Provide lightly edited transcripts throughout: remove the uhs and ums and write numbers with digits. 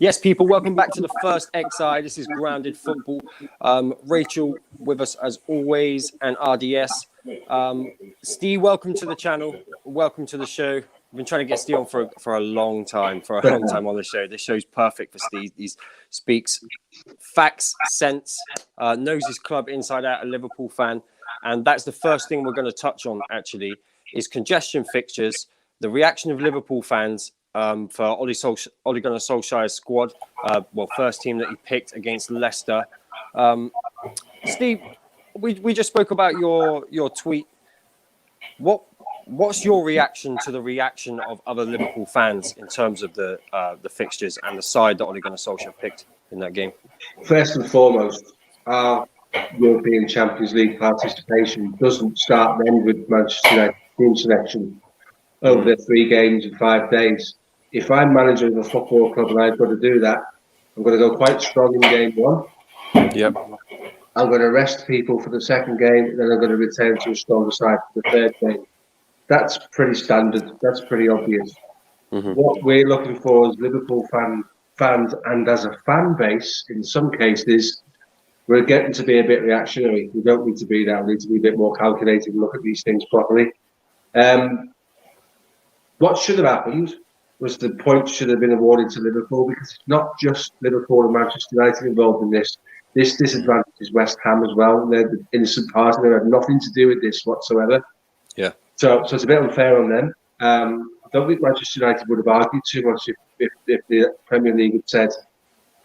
Yes, people, welcome back to the first XI. This is Grounded Football. Rachel with us as always, and RDS. Steve, welcome to the channel. Welcome to the show. I've been trying to get Steve on for a long time, on the show. This show's perfect for Steve. He speaks facts, sense, knows his club inside out, a Liverpool fan. And that's the first thing we're going to touch on, actually, is congestion fixtures, the reaction of Liverpool fans for Ole Gunnar Solskjaer's squad, first team that he picked against Leicester. Steve, we just spoke about your tweet. What's your reaction to the reaction of other Liverpool fans in terms of the fixtures and the side that Ole Gunnar Solskjaer picked in that game? First and foremost, our European Champions League participation doesn't start then with Manchester United team selection over the 3 games in 5 days. If I'm manager of a football club and I've got to do that, I'm going to go quite strong in game 1. Yep. I'm going to rest people for the second game, and then I'm going to return to a stronger side for the third game. That's pretty standard. That's pretty obvious. Mm-hmm. What we're looking for as Liverpool fans and as a fan base, in some cases, we're getting to be a bit reactionary. We don't need to be that. We need to be a bit more calculated and look at these things properly. What should have happened was the points should have been awarded to Liverpool, because it's not just Liverpool and Manchester United involved in this. This disadvantage is West Ham as well. They're the innocent party. They have nothing to do with this whatsoever. Yeah. So it's a bit unfair on them. I don't think Manchester United would have argued too much if the Premier League had said,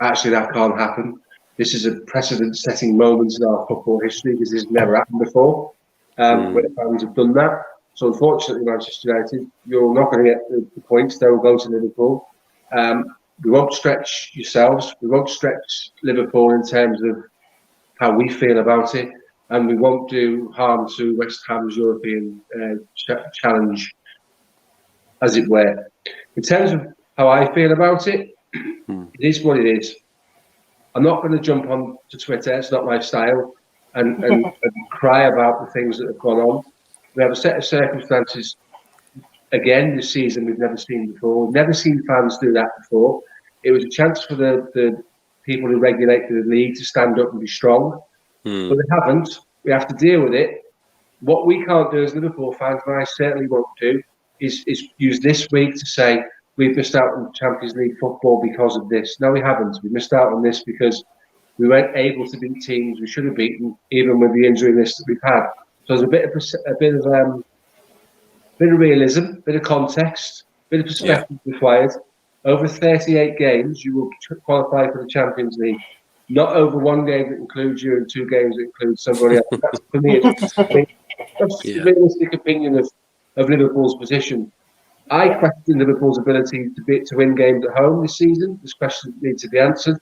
actually, that can't happen. This is a precedent-setting moment in our football history, because this has never happened before, where the fans have done that. So unfortunately, Manchester United, you're not going to get the points. They will go to Liverpool. We won't stretch yourselves. We won't stretch Liverpool in terms of how we feel about it. And we won't do harm to West Ham's European challenge, as it were. In terms of how I feel about it, it is what it is. I'm not going to jump on to Twitter. It's not my style. And cry about the things that have gone on. We have a set of circumstances, again, this season we've never seen before. We've never seen fans do that before. It was a chance for the people who regulate the league to stand up and be strong. But they haven't. We have to deal with it. What we can't do as Liverpool fans, and I certainly won't do, is use this week to say, we've missed out on Champions League football because of this. No, we haven't. We missed out on this because we weren't able to beat teams we should have beaten, even with the injury list that we've had. So there's a bit of realism, a bit of context, a bit of perspective required. Over 38 games, you will qualify for the Champions League. Not over 1 game that includes you and 2 games that include somebody else. That's, for me, that's the realistic opinion of Liverpool's position. I question Liverpool's ability to win games at home this season. This question needs to be answered.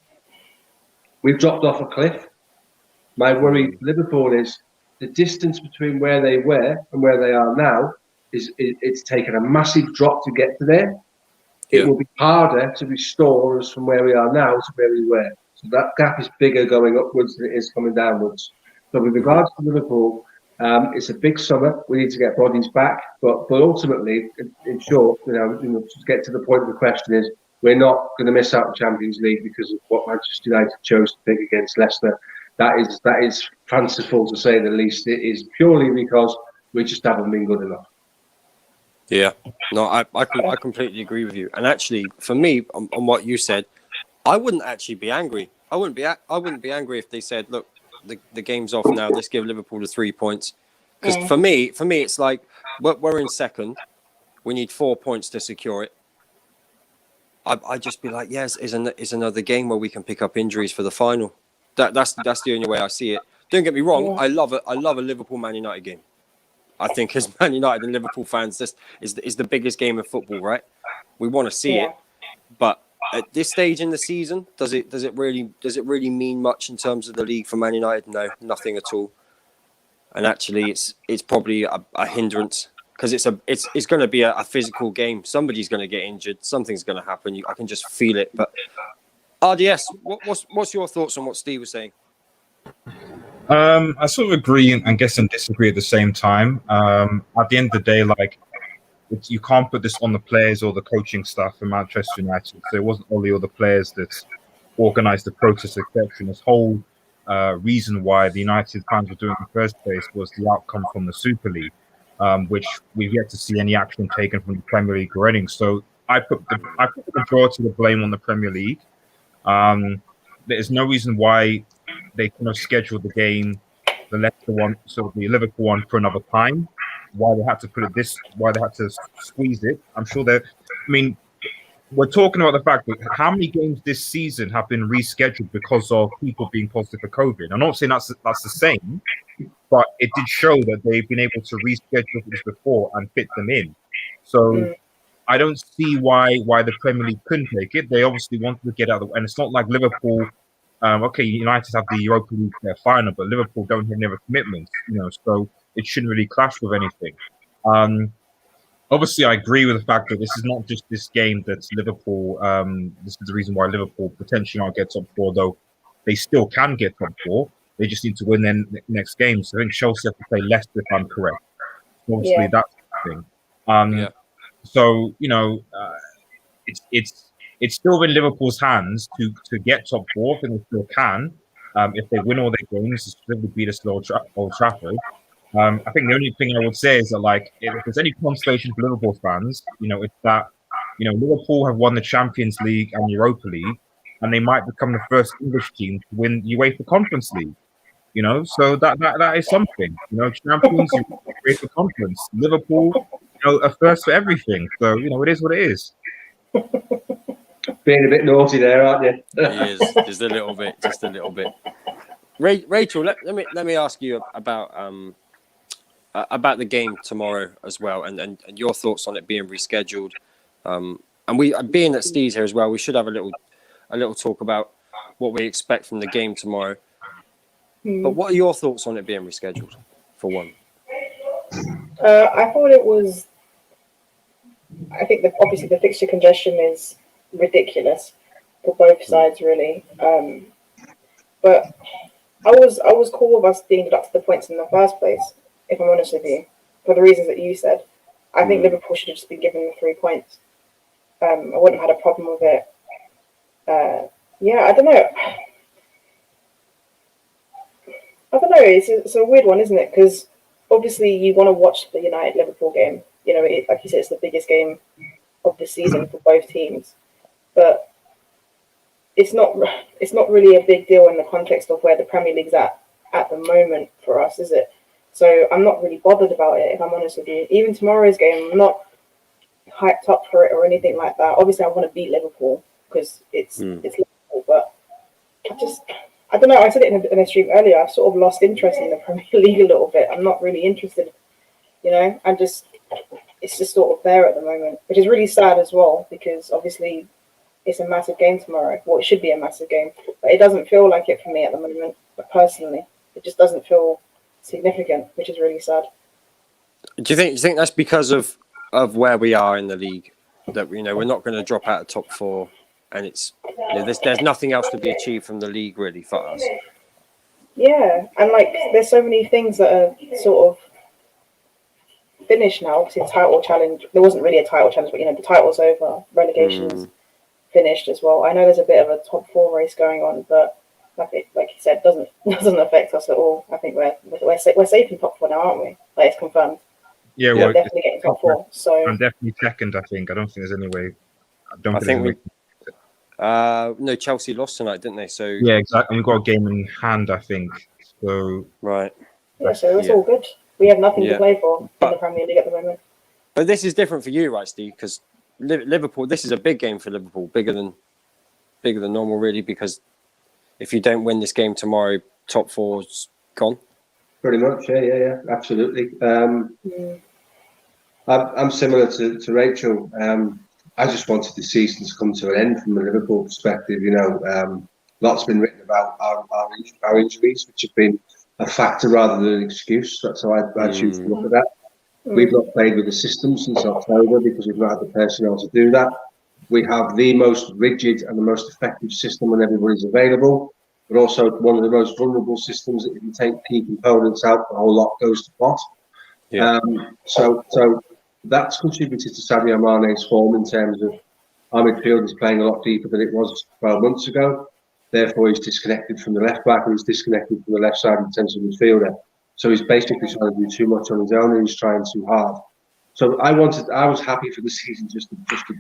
We've dropped off a cliff. My worry for Liverpool is the distance between where they were and where they are now it's taken a massive drop to get to there. It will be harder to restore us from where we are now to where we were. So that gap is bigger going upwards than it is coming downwards. So with regards to Liverpool, it's a big summer. We need to get bodies back, but ultimately, in short, to get to the point of the question is, we're not going to miss out on Champions League because of what Manchester United chose to pick against Leicester. That is fanciful, to say the least. It is purely because we just haven't been good enough. Yeah, no, I completely agree with you. And actually, for me, on what you said, I wouldn't actually be angry. I wouldn't be angry if they said, "Look, the game's off now. Let's give Liverpool the 3 points." Because for me, it's like we're in second. We need 4 points to secure it. I'd just be like, yes, is another game where we can pick up injuries for the final. That's the only way I see it. Don't get me wrong. I love a Liverpool Man United game. I think as Man United and Liverpool fans, this is the biggest game of football, right? We want to see it, but at this stage in the season, does it really mean much in terms of the league for Man United? No, nothing at all. And actually, it's probably a hindrance. Because it's going to be a physical game. Somebody's going to get injured. Something's going to happen. I can just feel it. But RDS, what's your thoughts on what Steve was saying? I sort of agree and guess and disagree at the same time. At the end of the day, like you can't put this on the players or the coaching staff for Manchester United. So it wasn't Ole or the players that organised the protest, etc. This whole reason why the United fans were doing it in the first place was the outcome from the Super League, which we've yet to see any action taken from the Premier League already. So I put the majority of the blame on the Premier League. There's no reason why they kind of scheduled the game, the Leicester one, so the Liverpool one, for another time. Why they had to put it this? Why they had to squeeze it? I'm sure that. I mean, we're talking about the fact that how many games this season have been rescheduled because of people being positive for COVID. I'm not saying that's the same, but it did show that they've been able to reschedule this before and fit them in. So I don't see why the Premier League couldn't take it. They obviously wanted to get out of the way, and it's not like Liverpool. Okay, United have the Europa League final, but Liverpool don't have any other commitments, so it shouldn't really clash with anything. Obviously, I agree with the fact that this is not just this game that's Liverpool. This is the reason why Liverpool potentially might get top four, though they still can get top four. They just need to win their next game. So I think Chelsea have to play Leicester, if I'm correct. Obviously, that's the thing. So it's still in Liverpool's hands to get top four, and they still can if they win all their games. Specifically beat us at Old Trafford. I think the only thing I would say is that, like, if there's any consolation for Liverpool fans, it's that Liverpool have won the Champions League and Europa League, and they might become the first English team to win the UEFA Conference League. So that is something. Champions, UEFA Conference, Liverpool, a first for everything. So it is what it is. Being a bit naughty there, aren't you? He is, just a little bit. Rachel, let me ask you about the game tomorrow as well, and your thoughts on it being rescheduled. And we, being at Steve's here as well, we should have a little talk about what we expect from the game tomorrow. But what are your thoughts on it being rescheduled, for one? I thought it was. I think that obviously the fixture congestion is ridiculous for both sides, really. But I was cool with us being deducted the points in the first place, if I'm honest with you, for the reasons that you said. I think Liverpool should have just been given the 3 points. I wouldn't have had a problem with it. I don't know. It's a weird one, isn't it? Because obviously you want to watch the United-Liverpool game. Like you said, it's the biggest game of the season for both teams. But it's not really a big deal in the context of where the Premier League's at the moment for us, is it? So I'm not really bothered about it, if I'm honest with you. Even tomorrow's game, I'm not hyped up for it or anything like that. Obviously, I want to beat Liverpool because it's Liverpool, but I don't know. I said it in a stream earlier. I've sort of lost interest in the Premier League a little bit. I'm not really interested. It's just sort of there at the moment, which is really sad as well, because obviously it's a massive game tomorrow. Well, it should be a massive game, but it doesn't feel like it for me at the moment. But personally, it just doesn't feel significant, which is really sad. Do you think that's because of where we are in the league, that we're not going to drop out of top four, and it's there's nothing else to be achieved from the league really for us? Yeah, and there's so many things that are sort of finished now. Obviously, the title challenge. There wasn't really a title challenge, but the title's over. Relegation's finished as well. I know there's a bit of a top four race going on, but like you said, doesn't affect us at all. I think we're safe in top four now, aren't we? It's confirmed. Yeah, we're definitely getting top four. So I'm definitely second. I think. I don't think there's any way. No, Chelsea lost tonight, didn't they? So yeah, exactly. We've got a game in hand, I think. So right. Yeah, so it's all good. We have nothing to play for in the Premier League at the moment. But this is different for you, right, Steve? Because Liverpool, this is a big game for Liverpool, bigger than normal, really. Because if you don't win this game tomorrow, top four's gone. Pretty much, yeah, absolutely. I'm similar to Rachel. I just wanted the season to come to an end from a Liverpool perspective. Lots been written about our injuries, which have been a factor rather than an excuse. So I choose to look at that. We've not played with the system since October because we've not had the personnel to do that. We have the most rigid and the most effective system when everybody's available, but also one of the most vulnerable systems that if you take key components out, the whole lot goes to pot. Yeah. So that's contributed to Sadio Mane's form in terms of our midfield is playing a lot deeper than it was 12 months ago. Therefore, he's disconnected from the left back, or he's disconnected from the left side in terms of midfielder. So he's basically trying to do too much on his own, and he's trying too hard. So I was happy for the season just to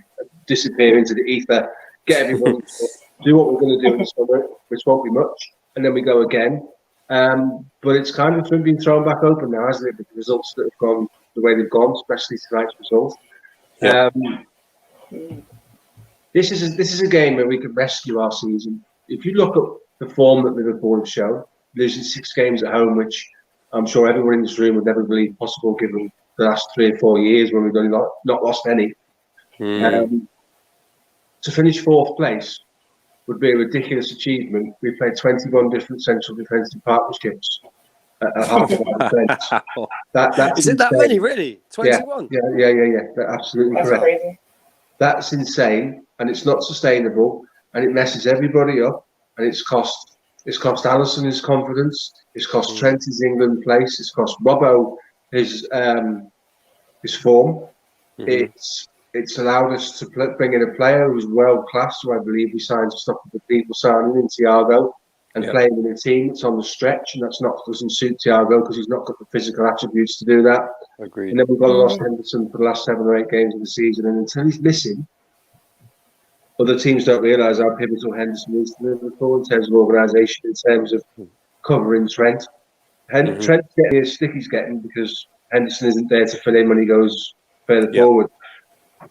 disappear into the ether, get everyone to do what we're going to do in the summer, which won't be much, and then we go again. But it's kind of been thrown back open now, hasn't it? With the results that have gone the way they've gone, especially tonight's result. Yeah. This is a game where we can rescue our season. If you look at the form that Liverpool have shown, losing 6 games at home, which I'm sure everyone in this room would never believe possible given the last 3 or 4 years when we've only not lost any. To finish 4th place would be a ridiculous achievement. We played 21 different central defensive partnerships at half of our defence. That's Is it that insane. many, really? 21? Yeah. That's absolutely That's correct. crazy. That's insane, and it's not sustainable, and it messes everybody up, and it's cost Alisson his confidence, it's cost Trent his England place, it's cost Robbo his form. It's allowed us to bring in a player who's world class, who I believe we signed to stop the people signing in Thiago, and playing in a team that's on the stretch, and doesn't suit Thiago because he's not got the physical attributes to do that. Agreed. And then we've got lost Henderson for the last 7 or 8 games of the season, and until he's missing, other teams don't realise how pivotal Henderson is to Liverpool in terms of organisation, in terms of covering Trent. Trent's getting the stick he's getting because Henderson isn't there to fill in when he goes further forward.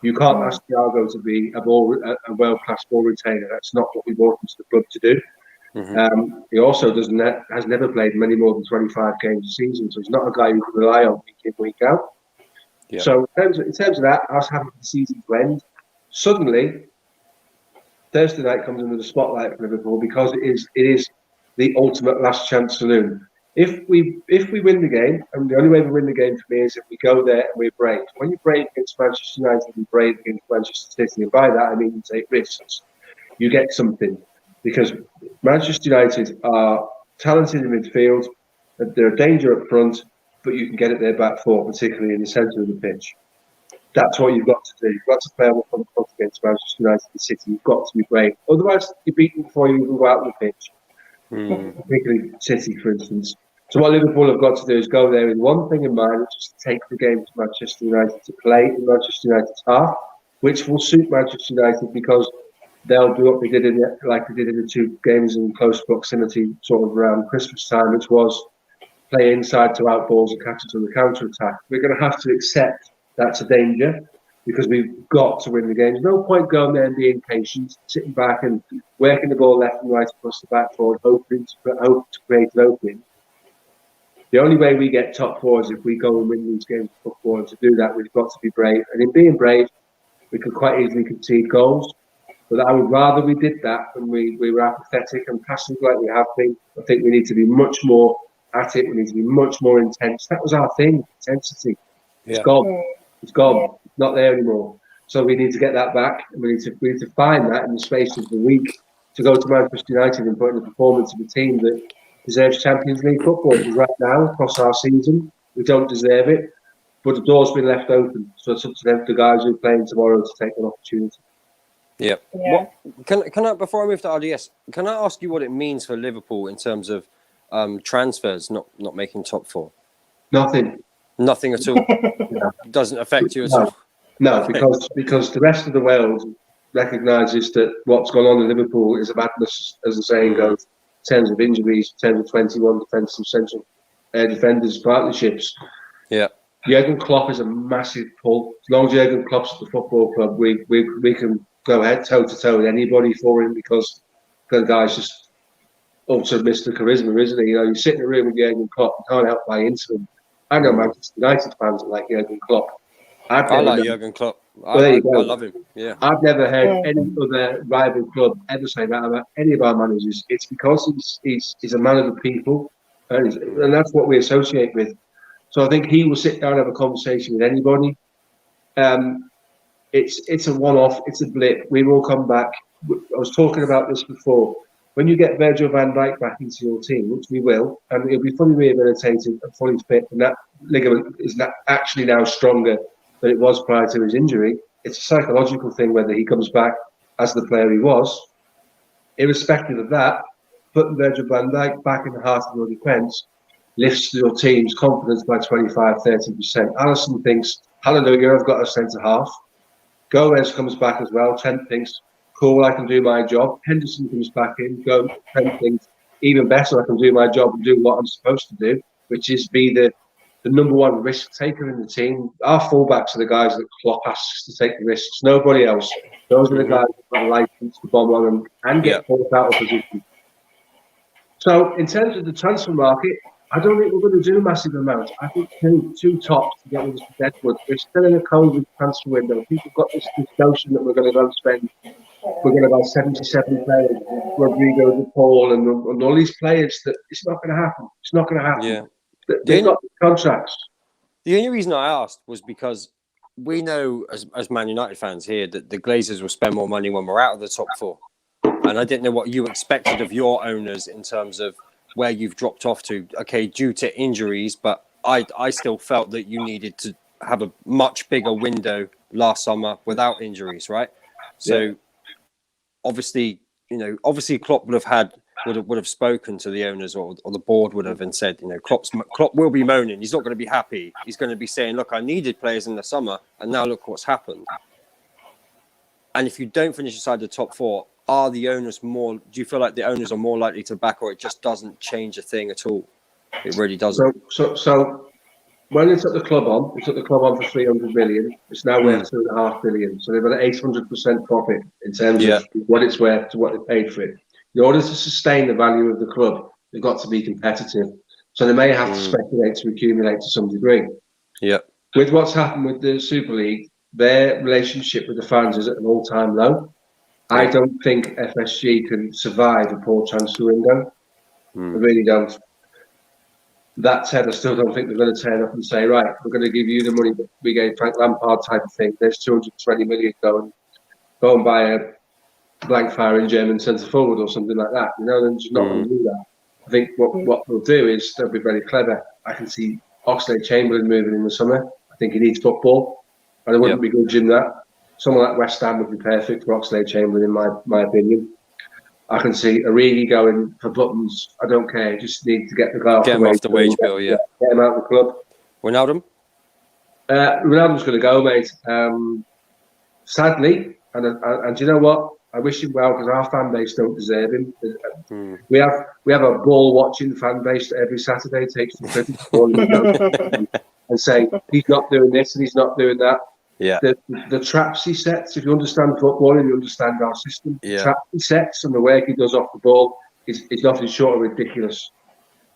You can't ask Thiago to be a world-class ball retainer. That's not what we brought him to the club to do. He also has never played many more than 25 games a season, so he's not a guy you can rely on week in, week out. Yeah. So in terms of that, I was happy for the season to end. Suddenly, Thursday night comes under the spotlight for Liverpool because it is the ultimate last chance saloon. If we win the game, and the only way we win the game for me is if we go there and we're brave. When you're brave against Manchester United and brave against Manchester City, and by that I mean you take risks, you get something. Because Manchester United are talented in midfield, they're a danger up front, but you can get at their back four, particularly in the centre of the pitch. That's what you've got to do. You've got to play on the front foot against Manchester United and City. You've got to be brave. Otherwise, you're beaten before you even go out on the pitch. Particularly City, for instance. So what Liverpool have got to do is go there with one thing in mind, which is to take the game to Manchester United, to play in Manchester United's half, which will suit Manchester United because they'll do what they did in the 2 games in close proximity, sort of around Christmas time, which was play inside to out balls and catch us on the counter attack. We're going to have to accept that's a danger because we've got to win the game. There's no point going there and being patient, sitting back and working the ball left and right across the back forward, hoping to create an opening. The only way we get top 4 is if we go and win these games of football. And to do that, we've got to be brave. And in being brave, we could quite easily concede goals. But I would rather we did that than we were apathetic and passive like we have been. I think we need to be much more at it. We need to be much more intense. That was our thing, intensity. It's gone. It's gone. Yeah. It's not there anymore. So we need to get that back. And we need to find that in the space of the week to go to Manchester United and put in a performance of a team that deserves Champions League football. Because right now, across our season, we don't deserve it. But the door's been left open. So it's up to them, the guys who are playing tomorrow, to take an opportunity. Yeah. Yeah. Can I, before I move to RDS, can I ask you what it means for Liverpool in terms of transfers not making top 4? Nothing. Nothing at all. Doesn't affect you at all. No, because the rest of the world recognises that what's gone on in Liverpool is a madness, as the saying goes, in terms of injuries, in terms of 21 defensive central defenders partnerships. Yeah. Jurgen Klopp is a massive pull. As long as Jurgen Klopp's at the football club, we can go head toe to toe with anybody for him because the guy's just also Mr. Charisma, isn't he? You know, you sit in a room with Jurgen Klopp, you can't help buy into him. I know Manchester United fans that like Jurgen Klopp. I like Jurgen Klopp. There you go. I love him. Yeah. I've never heard any other rival club ever say that about any of our managers. It's because he's a man of the people, and that's what we associate with. So I think he will sit down and have a conversation with anybody. It's a one-off. It's a blip. We will come back. I was talking about this before. When you get Virgil van Dijk back into your team, which we will, and he'll be fully rehabilitated and fully fit, and that ligament is actually now stronger than it was prior to his injury. It's a psychological thing whether he comes back as the player he was. Irrespective of that, putting Virgil van Dijk back in the heart of your defence lifts your team's confidence by 25-30%. Alisson thinks, hallelujah, I've got a centre-half. Gomez comes back as well. Trent thinks, cool, I can do my job. Henderson comes back in. Trent thinks, even better, I can do my job and do what I'm supposed to do, which is be the number one risk taker in the team. Our fullbacks are the guys that Klopp asks to take the risks. Nobody else. Those are the guys that have a license to bomb on them and get forced out of position. So, in terms of the transfer market, I don't think we're going to do massive amounts. I think two tops to get rid of Deadwood. We're still in a COVID transfer window. People got this notion that we're going to go and spend. We're going to buy 77 players, Rodrigo, De Paul, and all these players. That it's not going to happen. It's not going to happen. Yeah. They've got contracts. The only reason I asked was because we know, as Man United fans here, that the Glazers will spend more money when we're out of the top four. And I didn't know what you expected of your owners in terms of where you've dropped off to. Okay, due to injuries, but I still felt that you needed to have a much bigger window last summer without injuries, right? So obviously Klopp would have spoken to the owners or the board would have and said, Klopp will be moaning. He's not going to be happy. He's going to be saying, look, I needed players in the summer and now look what's happened. And if you don't finish inside the top four, are the owners more? Do you feel like the owners are more likely to back, or it just doesn't change a thing at all? It really doesn't. So when they took the club on, for 300 million. It's now worth 2.5 billion. So they've got an 800% profit in terms of what it's worth to what they paid for it. In order to sustain the value of the club, they've got to be competitive. So they may have to speculate to accumulate to some degree. Yeah. With what's happened with the Super League, their relationship with the fans is at an all-time low. I don't think FSG can survive a poor transfer window. I really don't. That said, I still don't think they're going to turn up and say, right, we're going to give you the money that we gave Frank Lampard type of thing. There's 220 million go and buy a blank firing German centre forward or something like that. They're just not going to do that. I think what they'll do is they'll be very clever. I can see Oxlade-Chamberlain moving in the summer. I think he needs football, and I wouldn't begrudge that. Someone like West Ham would be perfect for Oxlade-Chamberlain, in my opinion. I can see Origi going for buttons. I don't care. Just need to get the guy off the wage bill. Get him out of the club. Ronaldo? Ronaldo's going to go, mate. Sadly, and you know what? I wish him well because our fan base don't deserve him. We have a ball watching fan base that every Saturday takes the credit and say he's not doing this and he's not doing that. Yeah. The traps he sets, if you understand football and you understand our system, the traps he sets and the work he does off the ball is nothing short of ridiculous.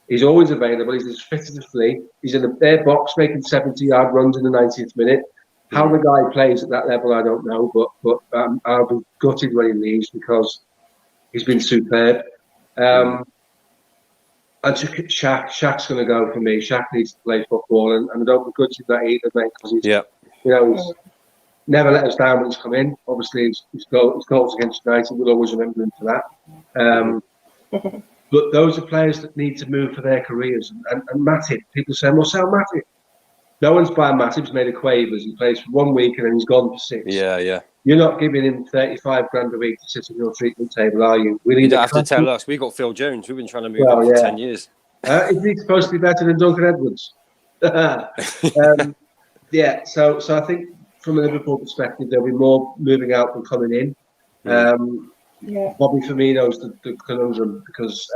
He's always available. He's as fit as a flea. He's in their box making 70-yard runs in the 90th minute. How the guy plays at that level, I don't know, but I'll be gutted when he leaves because he's been superb. And Shaq's going to go for me. Shaq needs to play football, and I don't begrudge him that either, mate, because he's never let us down when he's come in. Obviously, his goals against United, we'll always remember him for that. But those are players that need to move for their careers. And Matip, people say, well, sell Matip. No one's buying Matip. He's made a Quavers. He plays for 1 week and then he's gone for 6. Yeah. You're not giving him 35 grand a week to sit on your treatment table, are you? You don't have to tell us. We got Phil Jones. We've been trying to move him for 10 years. Is he supposed to be better than Duncan Edwards? So I think from a Liverpool perspective, there'll be more moving out than coming in. Bobby Firmino's the conundrum because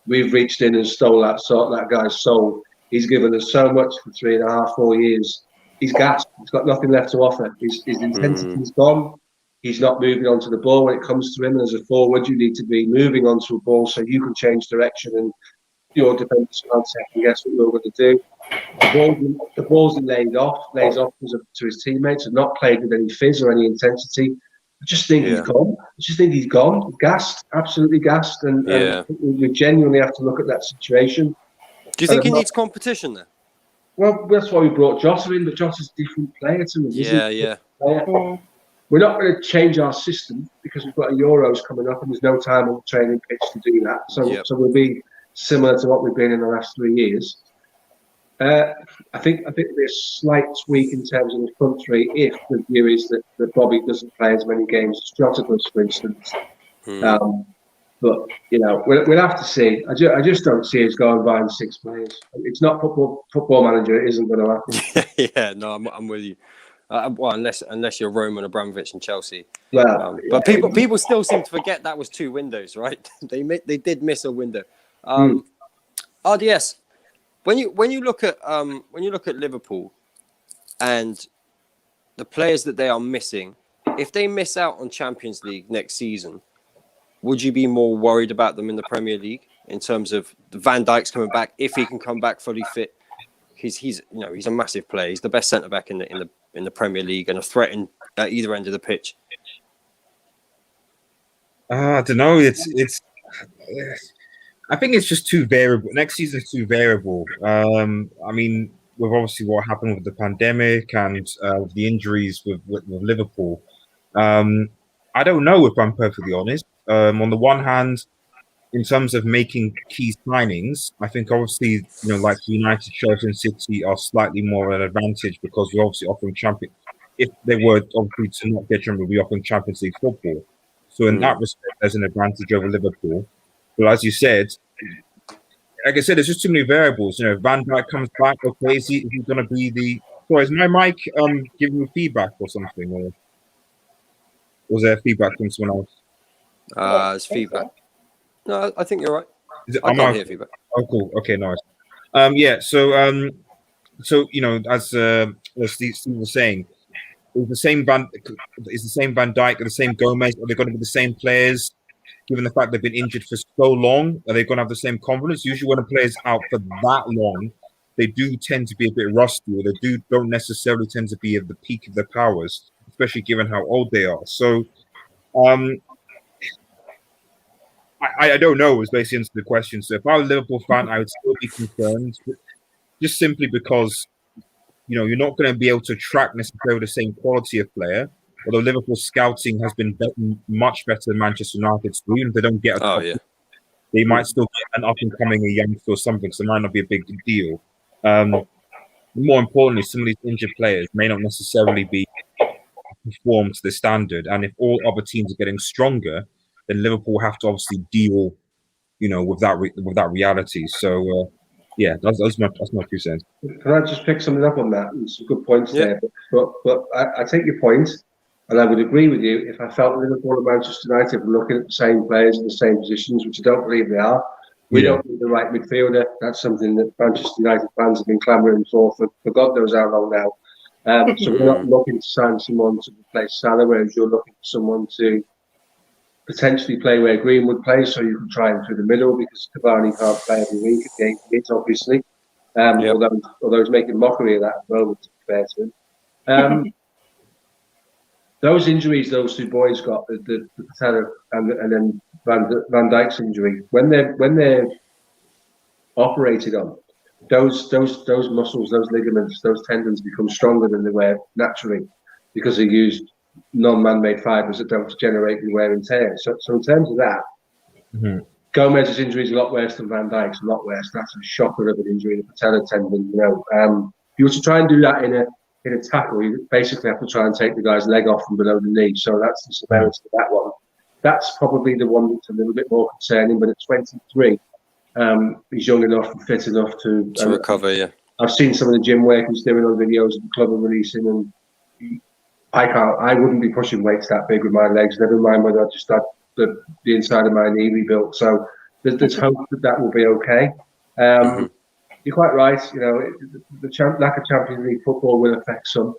we've reached in and stole that guy's soul. He's given us so much for 3.5, 4 years. He's gassed. He's got nothing left to offer. His intensity's gone. He's not moving onto the ball when it comes to him. And as a forward, you need to be moving onto a ball so you can change direction and your defenders can't second guess what you're going to do. The ball's been lays off to his teammates and not played with any fizz or any intensity. I just think he's gone. He's gone. Gassed, absolutely gassed. And we genuinely have to look at that situation. Do you think he needs competition then? Well, that's why we brought Jota in, but Jota's a different player to him. Yeah. We're not going to change our system because we've got a Euros coming up and there's no time on the training pitch to do that. So we'll be similar to what we've been in the last 3 years. I think there'll be a slight tweak in terms of the front three if the view is that Bobby doesn't play as many games as Jota does, for instance. But we'll have to see. I just don't see us going buying 6 players. It's not football manager. It isn't going to happen. Yeah, no, I'm with you. Well, unless you're Roman Abramovich and Chelsea. Well, but people still seem to forget that was 2 windows, right? They did miss a window. RDS, when you look at Liverpool and the players that they are missing, if they miss out on Champions League next season, would you be more worried about them in the Premier League in terms of Van Dijk's coming back, if he can come back fully fit? He's a massive player. He's the best centre back in the Premier League and a threat at either end of the pitch. I don't know. It's. I think it's just too variable. Next season is too variable. I mean, with obviously what happened with the pandemic and with the injuries with Liverpool, I don't know if I'm perfectly honest. On the one hand, in terms of making key signings, I think obviously, like United, Chelsea and City are slightly more at an advantage because we're obviously offering if they were obviously to not get Champions, we'll be offering Champions League football. So in that respect, there's an advantage over Liverpool. But as you said, like I said, there's just too many variables. Van Dijk comes back, okay, is he going to be the... Sorry, is my mic giving me feedback or something? Or was there feedback from someone else? It's feedback. No, I think you're right. I can't hear feedback. Oh, cool. Okay, nice. Yeah. So as Steve was saying, is the same Van Dijk or the same Gomez? Are they going to be the same players? Given the fact they've been injured for so long, are they going to have the same confidence? Usually, when a player's out for that long, they do tend to be a bit rusty, or they don't necessarily tend to be at the peak of their powers, especially given how old they are. So, I don't know is basically answer the question. So if I was a Liverpool fan, I would still be concerned, just simply because you're not going to be able to attract necessarily the same quality of player. Although Liverpool scouting has been much better than Manchester United, so even if they don't get they might still get an up and coming youngster or something, so it might not be a big deal. More importantly, some of these injured players may not necessarily be performed to the standard, and if all other teams are getting stronger, then Liverpool have to obviously deal, with that reality. So, that's my 2 cents. Can I just pick something up on that? There's some good points there, but I take your point, and I would agree with you if I felt Liverpool and Manchester United were looking at the same players in the same positions, which I don't believe they are. We don't need the right midfielder. That's something that Manchester United fans have been clamouring for God knows how long now. So we're not looking to sign someone to replace Salah, whereas you're looking for someone to potentially play where Greenwood plays, so you can try him through the middle because Cavani can't play every week at games, obviously. Although he's making mockery of that at the moment, to be fair to him. Those injuries those 2 boys got, the Patella and then Van Dijk's injury, when they're operated on, those muscles, those ligaments, those tendons become stronger than they were naturally because they used non-man-made fibres that don't degenerate and wear and tear. So in terms of that, Gomez's injury is a lot worse than Van Dijk's, a lot worse. That's a shocker of an injury, the patella tendon. If you were to try and do that in a tackle, you basically have to try and take the guy's leg off from below the knee. So that's the severity of that one. That's probably the one that's a little bit more concerning. But at 23, he's young enough and fit enough to recover. Yeah, I've seen some of the gym work he's doing on videos of the club are releasing, and I wouldn't be pushing weights that big with my legs. Never mind whether I just had the inside of my knee rebuilt. So there's hope that will be okay. You're quite right. The lack of Champions League football will affect some.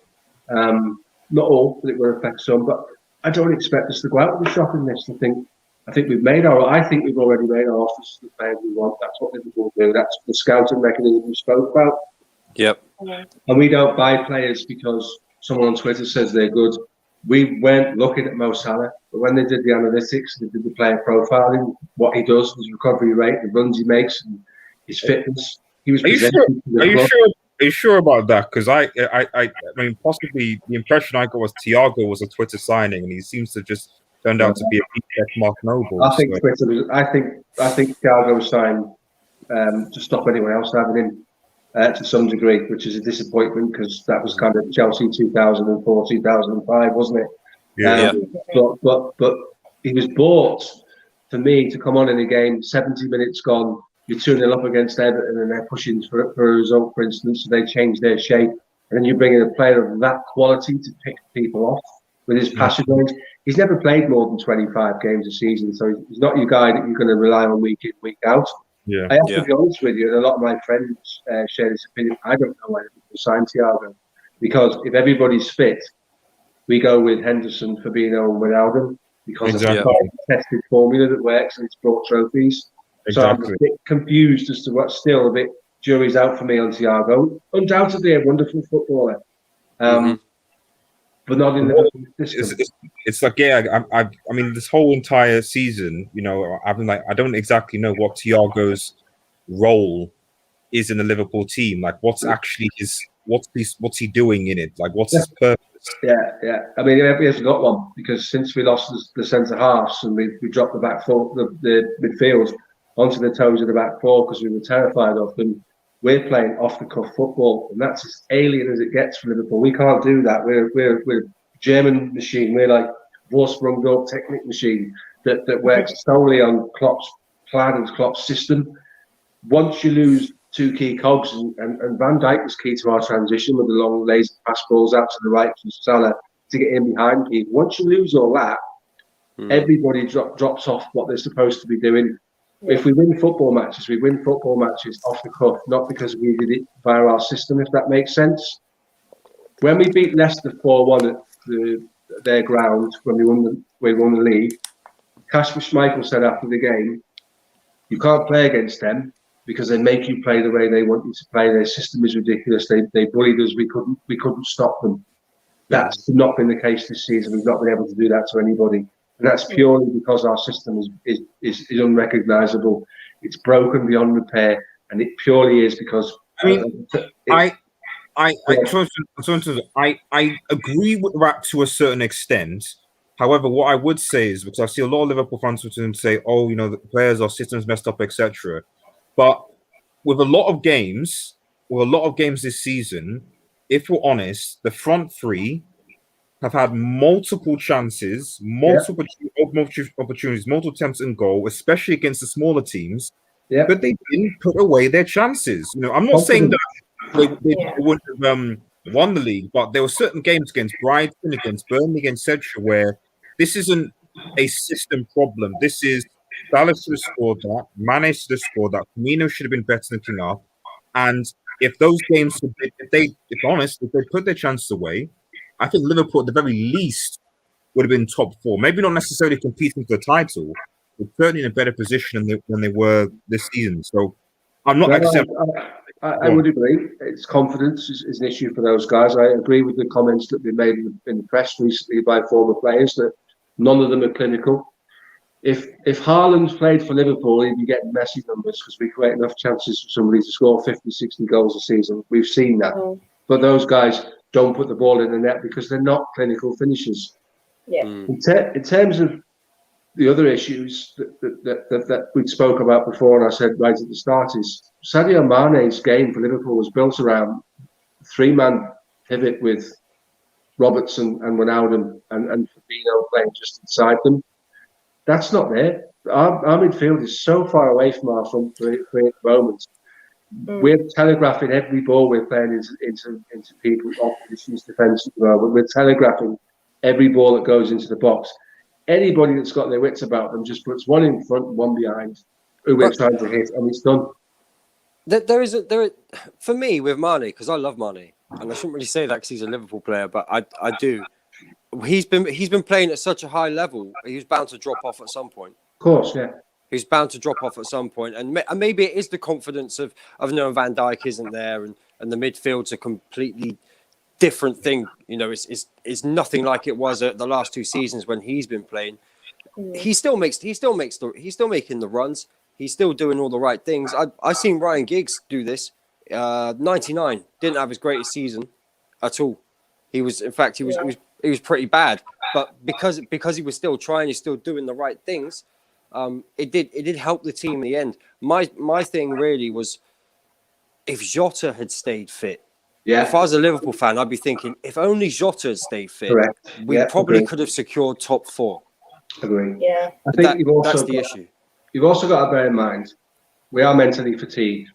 Not all, but it will affect some. But I don't expect us to go out with a shocking list. I think we've already made our offers to the players we want. That's what Liverpool do. That's the scouting mechanism we spoke about. Yep. And we don't buy players because someone on Twitter says they're good. We weren't looking at Mo Salah, but when they did the analytics, they did the player profiling, what he does, his recovery rate, the runs he makes, and his fitness. He was. Are you sure about that? Because I mean, possibly the impression I got was Thiago was a Twitter signing, and he seems to just turned out to be a big Mark Noble. I think Twitter was. I think Thiago was signed to stop anyone else having him. to some degree, which is a disappointment because that was kind of Chelsea 2004, 2005, wasn't it? Yeah. But he was bought for me to come on in a game, 70 minutes gone, you're 2-0 up against Everton and they're pushing for a result, for instance, so they change their shape. And then you bring in a player of that quality to pick people off with his passion range. He's never played more than 25 games a season, so he's not your guy that you're going to rely on week in, week out. Yeah. I have to be honest with you, and a lot of my friends share this opinion. I don't know why people sign Thiago, because if everybody's fit, we go with Henderson, Fabinho, and Wijnaldum because Exactly. it's a tested formula that works and it's brought trophies. Exactly. So I'm a bit confused as to what's still a bit jury's out for me on Thiago. Undoubtedly a wonderful footballer, but not in the system. It's like, I mean, this whole entire season, you know, I've been like, I don't exactly know what Thiago's role is in the Liverpool team. Like, what's actually what's he doing in it? Like, what's his purpose? Yeah. I mean, he hasn't got one because since we lost the centre halves and we dropped the back four, the midfield onto the toes of the back four because we were terrified of them. We're playing off the cuff football, and that's as alien as it gets for Liverpool. We can't do that. We're a German machine. We're like Vorsprung technique machine that works solely on Klopp's plan and Klopp's system. Once you lose two key cogs, and Van Dijk was key to our transition with the long lazy pass balls out to the right from Salah to get in behind Keith. Once you lose all that, everybody drops off what they're supposed to be doing. If we win football matches, we win football matches off the cuff, not because we did it via our system, if that makes sense. When we beat Leicester 4-1 at their ground, when we won the league, Kasper Schmeichel said after the game, you can't play against them because they make you play the way they want you to play. Their system is ridiculous. They bullied us. We couldn't stop them. That's not been the case this season. We've not been able to do that to anybody. And that's purely because our system is unrecognisable. It's broken beyond repair, and it purely is because. I mean, I agree with that to a certain extent. However, what I would say is, because I see a lot of Liverpool fans would say, "Oh, you know, the players, our system's messed up, etc." But with a lot of games this season, if we're honest, the front three have had multiple chances, multiple opportunities, multiple attempts in goal, especially against the smaller teams. Yeah. But they didn't put away their chances. You know, I'm not saying that they wouldn't have won the league, but there were certain games against Brighton, against Burnley, against Sedgwick, where this isn't a system problem. This is Salah should have scored that, Mane should have scored that, Firmino should have been better than King up. And if those games, if they put their chances away, I think Liverpool at the very least would have been top four. Maybe not necessarily competing for the title, but certainly in a better position than they were this season. So I'm not accepting. I would agree. It's confidence is an issue for those guys. I agree with the comments that have been made in the press recently by former players that none of them are clinical. If Haaland played for Liverpool, he'd be getting Messi numbers because we create enough chances for somebody to score 50, 60 goals a season. We've seen that. But those guys don't put the ball in the net because they're not clinical finishers. Yeah. In terms of the other issues that we spoke about before, and I said right at the start, is Sadio Mane's game for Liverpool was built around three-man pivot with Robertson and Wijnaldum and Fabinho playing just inside them. That's not there. Our midfield is so far away from our front three at the moment. We're telegraphing every ball we're playing into people, opposition's defence at the moment. We're telegraphing every ball that goes into the box. Anybody that's got their wits about them just puts one in front and one behind who we're trying to hit, and it's done. For me with Mane, because I love Mane, and I shouldn't really say that because he's a Liverpool player, but I do. He's been playing at such a high level. He was bound to drop off at some point. Of course, yeah. He's bound to drop off at some point, and maybe it is the confidence of knowing Van Dijk isn't there, and the midfield's a completely different thing. You know, it's nothing like it was at the last two seasons when he's been playing. He's still making the runs. He's still doing all the right things. I seen Ryan Giggs do this. 99 didn't have his greatest season at all. He was pretty bad, but because he was still trying, he's still doing the right things. It did help the team in the end. My thing really was if Jota had stayed fit. Yeah, If I was a Liverpool fan, I'd be thinking, if only Jota had stayed fit, correct. we Yeah, probably agree. could have secured top 4. Agree. Yeah. I think That's the issue. you've also got to bear in mind we are mentally fatigued.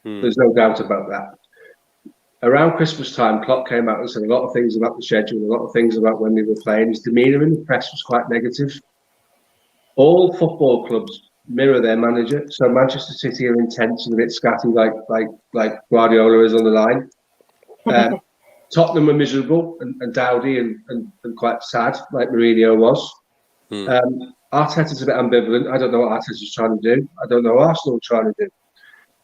There's no doubt about that. Around Christmas time, Klopp came out and said a lot of things about the schedule, a lot of things about when they were playing. His demeanour in the press was quite negative. All football clubs mirror their manager. So Manchester City are intense and a bit scatty, like Guardiola is on the line. Tottenham were miserable and dowdy and quite sad, like Mourinho was. Arteta's a bit ambivalent. I don't know what Arteta's trying to do. I don't know what Arsenal are trying to do.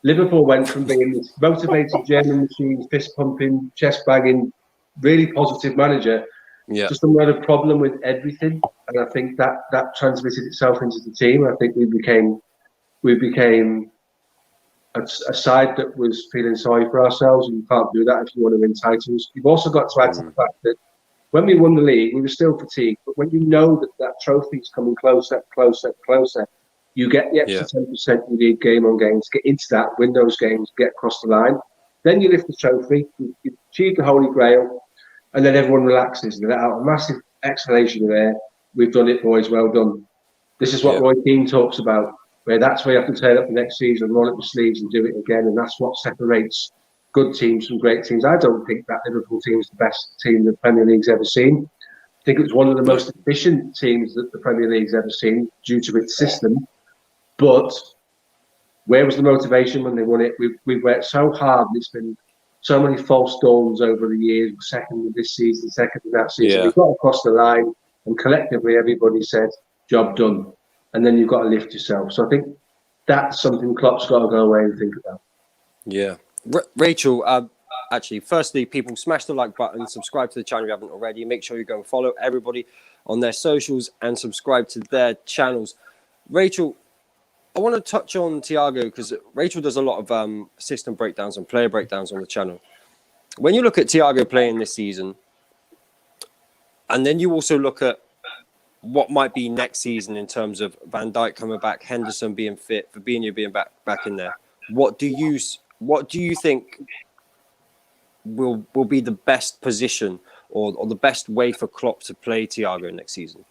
Liverpool went from being this motivated German machine, fist pumping, chest bagging, really positive manager Yeah. to someone who had a problem with everything, and I think that transmitted itself into the team. I think we became a side that was feeling sorry for ourselves, and you can't do that if you want to win titles. You've also got to add to the fact that when we won the league, we were still fatigued, but when you know that trophy's coming closer, you get the extra 10% you need game on game to get into that, win those games, get across the line. Then you lift the trophy, you achieve the Holy Grail, and then everyone relaxes and let out a massive exhalation of air. We've done it, boys, well done. This is what Roy Keane talks about, where that's where you have to turn up the next season, roll up the sleeves and do it again, and that's what separates good teams from great teams. I don't think that Liverpool team is the best team the Premier League's ever seen. I think it was one of the most efficient teams that the Premier League's ever seen due to its system. But where was the motivation when they won it? We've worked so hard, and it's been so many false dawns over the years. Second this season, second in that season. We got across the line, and collectively everybody said, "Job done." And then you've got to lift yourself. So I think that's something Klopp's got to go away and think about. Yeah, Rachel. Actually, firstly, people smash the like button, subscribe to the channel if you haven't already. Make sure you go and follow everybody on their socials and subscribe to their channels. Rachel, I want to touch on Thiago because Rachel does a lot of system breakdowns and player breakdowns on the channel. When you look at Thiago playing this season, and then you also look at what might be next season in terms of Van Dijk coming back, Henderson being fit, Fabinho being back in there, what do you think will be the best position or the best way for Klopp to play Thiago next season?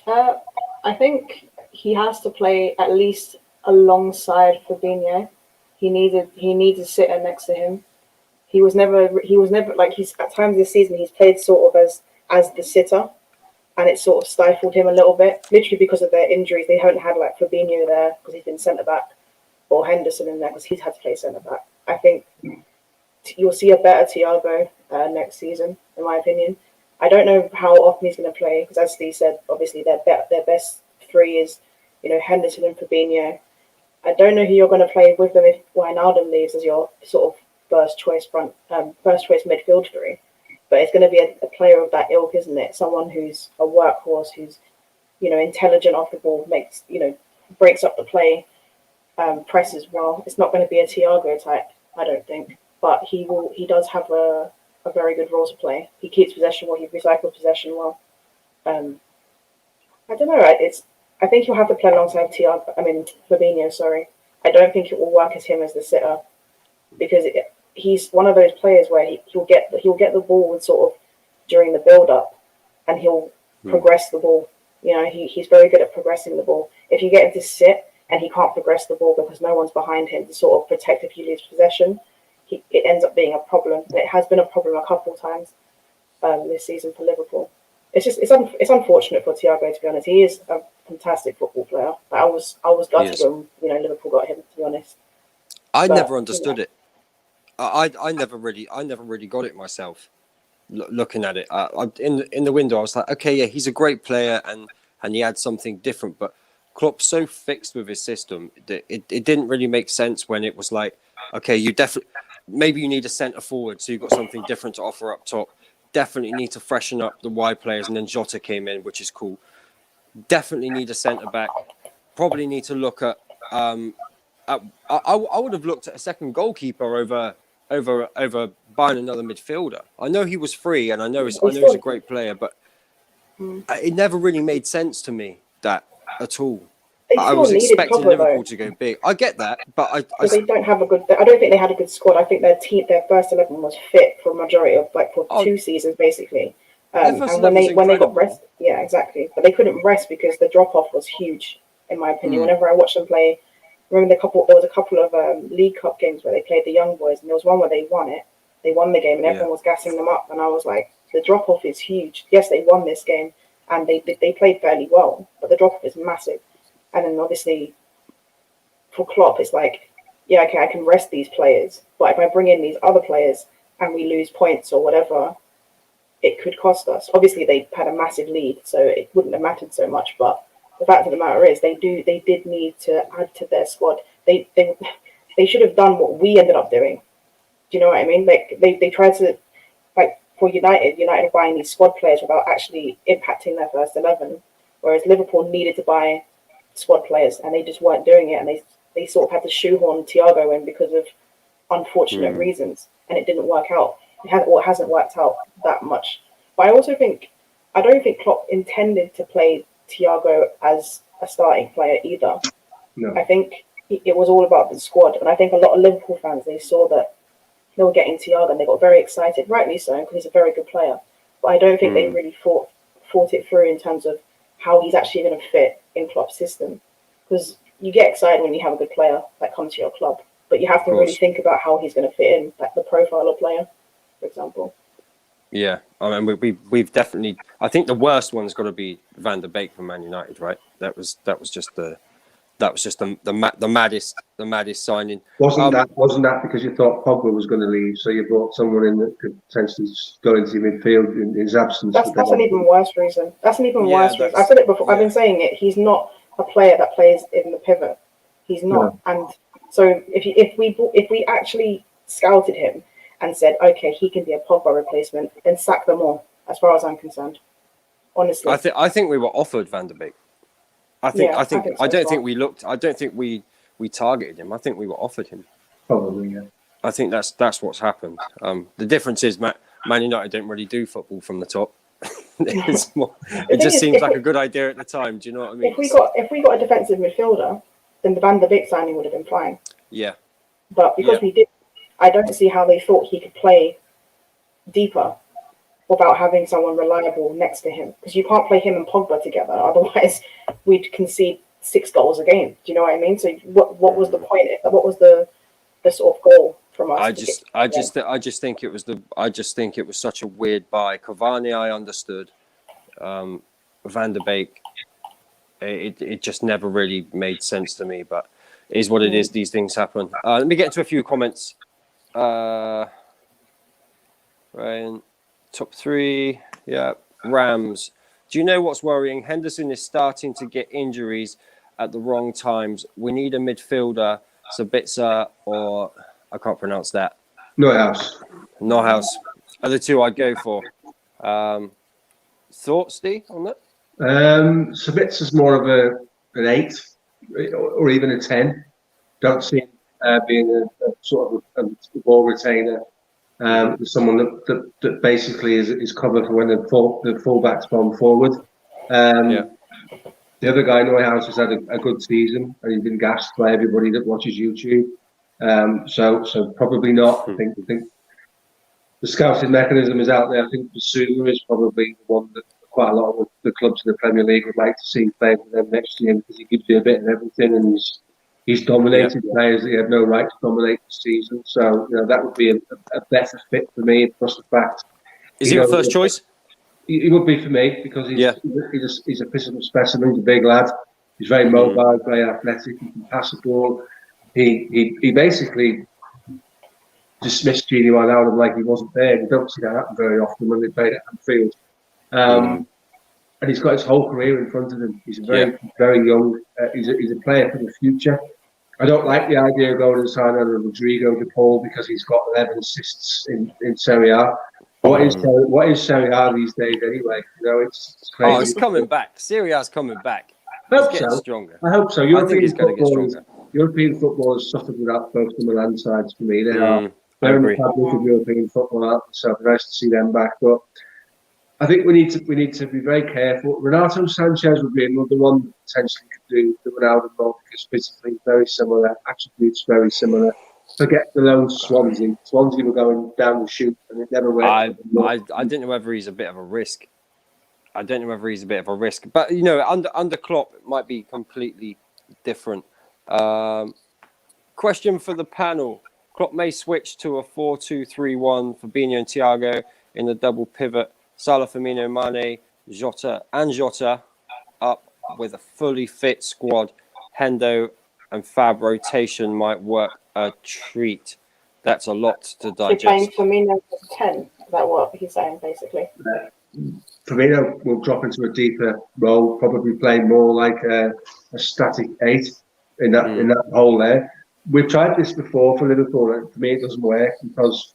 I think he has to play at least alongside Fabinho. He needs a sitter next to him. He was never like he's at times this season he's played sort of as the sitter, and it sort of stifled him a little bit, literally because of their injuries. They haven't had like Fabinho there because he's been centre back, or Henderson in there because he's had to play centre back. I think you'll see a better Thiago next season, in my opinion. I don't know how often he's going to play because, as Steve said, obviously their best three is, Henderson and Fabinho. I don't know who you're going to play with them if Wijnaldum leaves as your sort of first choice midfield three. But it's going to be a player of that ilk, isn't it? Someone who's a workhorse, who's intelligent off the ball, makes breaks up the play, presses well. It's not going to be a Thiago type, I don't think. But he does have a very good role to play. He keeps possession well. He recycles possession well. I don't know. I think he'll have to play alongside Fabinho. Sorry, I don't think it will work as him as the sitter because he's one of those players where he'll get the ball sort of during the build up, and he'll progress the ball. He's very good at progressing the ball. If you get him to sit and he can't progress the ball because no one's behind him to sort of protect if you lose possession, it ends up being a problem. It has been a problem a couple of times this season for Liverpool. It's unfortunate for Thiago, to be honest. He is a fantastic football player. I was gutted when Liverpool got him, to be honest. I never understood it. I never really got it myself. Looking at it, in the window, I was like, okay, yeah, he's a great player and he had something different. But Klopp's so fixed with his system that it didn't really make sense when it was like, okay, maybe you need a centre forward, so you've got something different to offer up top. Definitely need to freshen up the wide players, and then Jota came in, which is cool. Definitely need a centre back. Probably need to look at. I would have looked at a second goalkeeper over buying another midfielder. I know he was free, and I know he's a great player, but it never really made sense to me that at all. I still was needed expecting cover, Liverpool though. to go big. I get that, but But they don't have a good. I don't think they had a good squad. I think their first 11 was fit for a majority of for Oh, 2 seasons basically. their first And 11 was when they got incredible. rest, yeah, exactly. But they couldn't rest because the drop off was huge, in my opinion. Mm. Whenever I watched them play, remember there was a couple of League Cup games where they played the young boys, and there was one where they won it. They won the game, and everyone was gassing them up. And I was like, the drop off is huge. Yes, they won this game, and they played fairly well, but the drop off is massive. And then obviously, for Klopp, it's like, yeah, okay, I can rest these players, but if I bring in these other players and we lose points or whatever, it could cost us. Obviously, they had a massive lead, so it wouldn't have mattered so much. But the fact of the matter is, they did need to add to their squad. They should have done what we ended up doing. Do you know what I mean? Like they tried to, like for United buying these squad players without actually impacting their first 11, whereas Liverpool needed to buy squad players and they just weren't doing it, and they sort of had to shoehorn Thiago in because of unfortunate reasons, and it didn't work out. It hasn't worked out that much. But I don't think Klopp intended to play Thiago as a starting player either. No. I think it was all about the squad, and I think a lot of Liverpool fans, they saw that they were getting Thiago and they got very excited, rightly so, because he's a very good player. But I don't think they really thought it through in terms of how he's actually going to fit in Klopp's system. Because you get excited when you have a good player that comes to your club, but you have to really think about how he's going to fit in, like the profile of player, for example. Yeah, I mean, we've definitely. I think the worst one's got to be Van der Beek for Man United, right? That was just the maddest signing. Wasn't that because you thought Pogba was going to leave, so you brought someone in that could potentially go into your midfield in his absence? That's an even worse reason. That's an even worse reason. I've said it before. Yeah. I've been saying it. He's not a player that plays in the pivot. He's not. No. And so if we actually scouted him and said, okay, he can be a Pogba replacement, then sack them all, as far as I'm concerned. Honestly, I think we were offered Van der Beek. I don't think we targeted him. I think we were offered him. Probably, yeah. I think that's what's happened. The difference is Man United don't really do football from the top. It just seems like a good idea at the time. Do you know what I mean? If we got a defensive midfielder, then the Van der Beek signing would have been fine. Yeah. But because we did, I don't see how they thought he could play deeper without having someone reliable next to him. Because you can't play him and Pogba together, otherwise we'd concede 6 goals a game. Do you know what I mean? So what was the point? What was the sort of goal from us? I just think it was such a weird buy. Cavani, I understood. Van der Beek, it just never really made sense to me. But it is what it is. These things happen. Let me get into a few comments. Right, top 3. Yeah, Rams. Do you know what's worrying? Henderson is starting to get injuries at the wrong times. We need a midfielder, Sabitzer, or I can't pronounce that. Neuhaus are the two I'd go for. Thoughts, Steve, on that? Sabitzer's more of an 8 or even a 10. Don't see him being a sort of a ball retainer. Someone that basically is covered for when the fullbacks bomb forward. The other guy, Neuhaus, has had a good season, and he's been gassed by everybody that watches YouTube. So probably not. I think the scouting mechanism is out there. I think Basuma is probably the one that quite a lot of the clubs in the Premier League would like to see play for them next year, because he gives you a bit of everything, and he's dominated players that he had no right to dominate this season. So that would be a better fit for me. Plus the fact, is he your first choice? He would be for me, because he's a physical specimen. He's a big lad. He's very mobile, very athletic. He can pass the ball. He basically dismissed Gini Wijnaldum like he wasn't there. You don't see that happen very often when they played at Anfield. And he's got his whole career in front of him. He's very young. He's a player for the future. I don't like the idea of going and signing Rodrigo de Paul because he's got 11 assists in Serie A. What is Serie A these days anyway? It's crazy. Oh, he's coming back. Serie A's coming back. He's getting stronger. I hope so. I think he's going to get stronger. European football has suffered without both the Milan sides for me. They're in the fabric of European football, so it's nice to see them back. But I think we need to be very careful. Renato Sanchez would be another one that potentially could do the Ronaldo role because physically very similar, attributes very similar. Forget the loan to Swansea. Swansea were going down the chute and it never went. I don't know whether he's a bit of a risk. But you know, under Klopp, it might be completely different. Question for the panel: Klopp may switch to a 4-2-3-1. Fabinho and Thiago in the double pivot. Salah, Firmino, Mane, Jota up with a fully fit squad. Hendo and Fab rotation might work a treat. That's a lot to You're playing digest. Firmino as 10. Is that what he's saying, basically? Firmino will drop into a deeper role, probably playing more like a static 8 in that hole there. We've tried this before for Liverpool, and for me it doesn't work because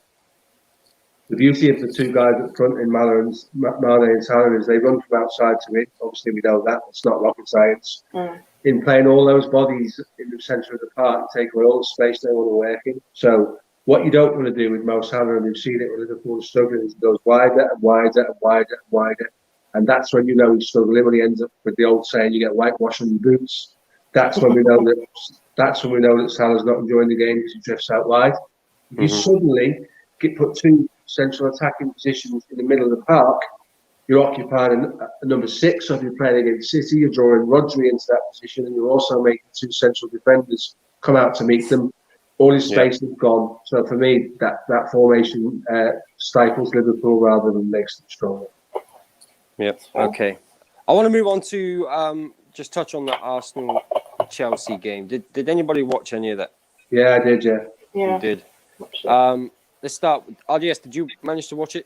the beauty of the two guys up front in Mane and Salah is they run from outside to in. Obviously, we know that. It's not rocket science. In playing all those bodies in the centre of the park, take away all the space they want to work in. So what you don't want to do with Mo Salah, and we've seen it when Liverpool is struggling, is he goes wider and wider and wider and wider. And that's when you know he's struggling, when he ends up with the old saying, you get whitewash on your boots. That's when we know that Salah's not enjoying the game because he drifts out wide. If you suddenly put two central attacking positions in the middle of the park, you're occupying a number 6. So if you're playing against City, you're drawing Rodri into that position, and you're also making two central defenders come out to meet them. All his space is gone. So for me, that formation stifles Liverpool rather than makes them stronger. Yep. Okay. I want to move on to just touch on the Arsenal-Chelsea game. Did anybody watch any of that? Yeah, I did. Yeah. You did. Let's start with RDS. Did you manage to watch it?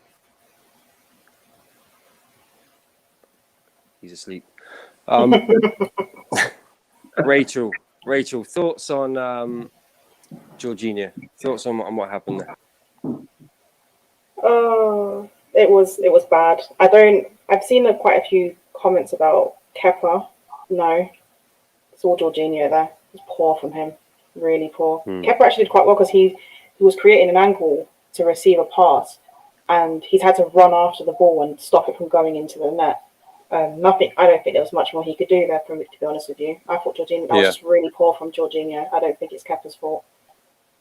He's asleep. Rachel, thoughts on Jorginho? Thoughts on what happened there? It was bad. I've seen quite a few comments about Kepa. No, it's all Jorginho there. It was poor from him, really poor. Kepa actually did quite well because he was creating an angle to receive a pass, and he's had to run after the ball and stop it from going into the net. I don't think there was much more he could do there, to be honest with you. I thought Jorginho, that was just really poor from Jorginho. I don't think it's Kepa's fault.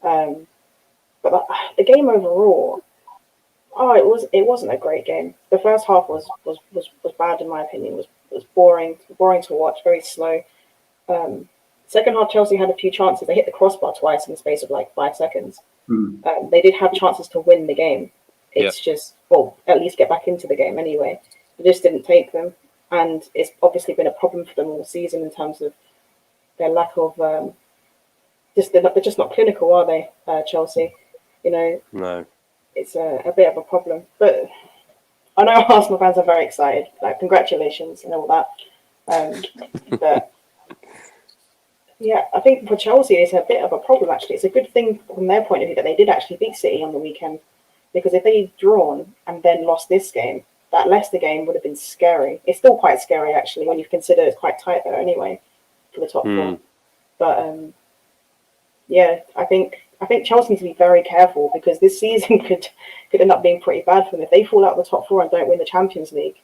But the game overall, it wasn't a great game. The first half was bad in my opinion. It was boring to watch, very slow. Second half, Chelsea had a few chances. They hit the crossbar twice in the space of like 5 seconds. They did have chances to win the game. It's just, at least get back into the game anyway. They just didn't take them, and it's obviously been a problem for them all season in terms of their lack of they're just not clinical, are they, Chelsea? You know, No. It's a bit of a problem. But I know Arsenal fans are very excited. Like, congratulations and all that. But yeah, I think for Chelsea, it's a bit of a problem, actually. It's a good thing from their point of view that they did actually beat City on the weekend. Because if they'd drawn and then lost this game, that Leicester game would have been scary. It's still quite scary, actually, when you consider it's quite tight there anyway for the top four. But yeah, I think Chelsea need to be very careful because this season could end up being pretty bad for them. If they fall out of the top four and don't win the Champions League,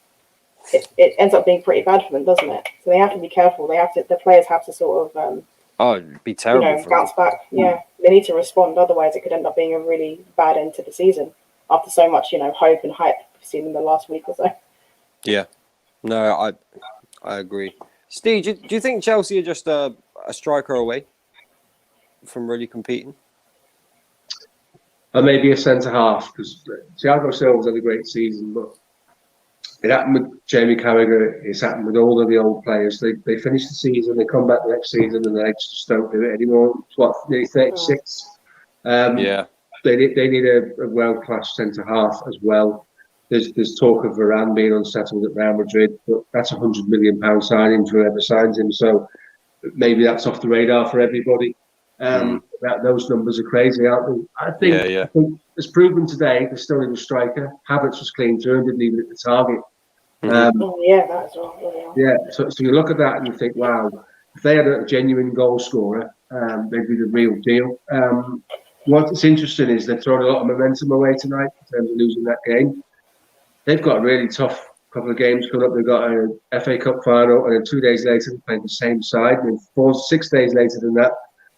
it ends up being pretty bad for them, doesn't it? So they have to be careful. The players have to sort of it'd be terrible. Bounce back. Yeah, they need to respond. Otherwise, it could end up being a really bad end to the season after so much, hope and hype we've seen in the last week or so. Yeah, no, I agree. Steve, do you think Chelsea are just a striker away from really competing? Or maybe a centre half, because Thiago Silva's had a great season, but it happened with Jamie Carragher. It's happened with all of the old players. They finish the season, they come back the next season, and they just don't do it anymore. It's what, nearly 36. They need a world-class centre half as well. There's talk of Varane being unsettled at Real Madrid, but that's a £100 million signing for whoever signs him. So maybe that's off the radar for everybody. Those numbers are crazy, aren't they? I think it's proven today. They still need a striker. Havertz was clean through and didn't even hit the target. That's right. Yeah. So you look at that and you think, wow, if they had a genuine goal scorer, they'd be the real deal. What's interesting is they've thrown a lot of momentum away tonight in terms of losing that game. they've got a really tough couple of games coming up. They've got a FA Cup final, and then 2 days later they play the same side. And then 6 days later than that,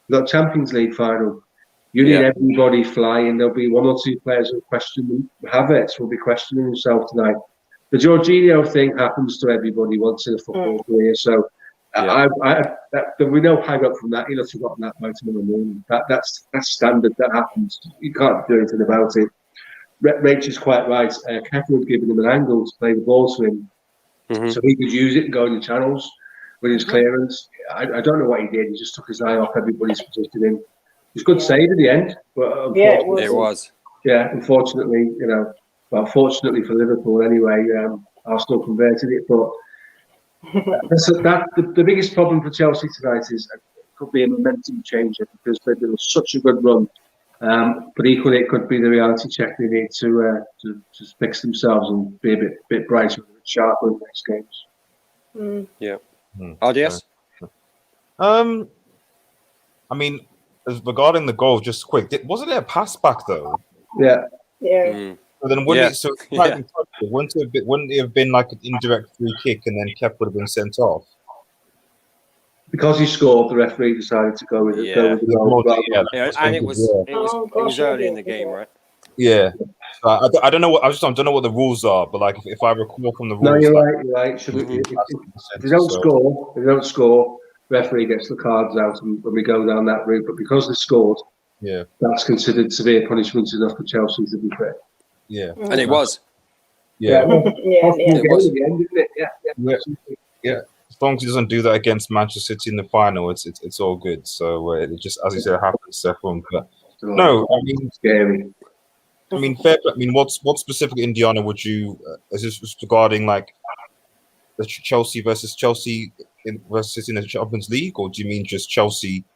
they've got Champions League final. You need everybody flying. There'll be 1 or 2 players who question Havertz will be questioning himself tonight. The Jorginho thing happens to everybody once in a football career. So we know high up from that. He'll have forgotten that by tomorrow morning. That's standard. That happens. You can't do anything about it. Rach is quite right. Keffer had given him an angle to play the ball to him, so he could use it and go in the channels with his clearance. I don't know what he did. He just took his eye off everybody's positioning. It was a good save at the end, but it was. Yeah, unfortunately, fortunately for Liverpool anyway, Arsenal converted it. But the biggest problem for Chelsea tonight is it could be a momentum changer because they've been on such a good run. But equally, it could be the reality check they need to fix themselves and be a bit brighter and a bit sharper in the next games. Yeah. RDS? I mean, regarding the goal, just quick, wasn't it a pass back though? Yeah. Yeah. So then wouldn't it have been like an indirect free kick and then Kep would have been sent off? Because he scored, the referee decided to go with it. And it was early in the game, right? Yeah. I don't know what I don't know what the rules are, but like if I recall from the rules, no, you're right. If they don't score, referee gets the cards out, and when we go down that route. But because they scored, that's considered severe punishment enough for Chelsea to be fair. Yeah, and it was. Yeah, it was. Again, didn't it? Yeah. As long as he doesn't do that against Manchester City in the final, it's all good. So it just, as you said, happens to everyone. But no, I mean, scary. I mean, fair. I mean, what specific Indiana would you? Is this regarding like the Chelsea versus City in the Champions League, or do you mean just Chelsea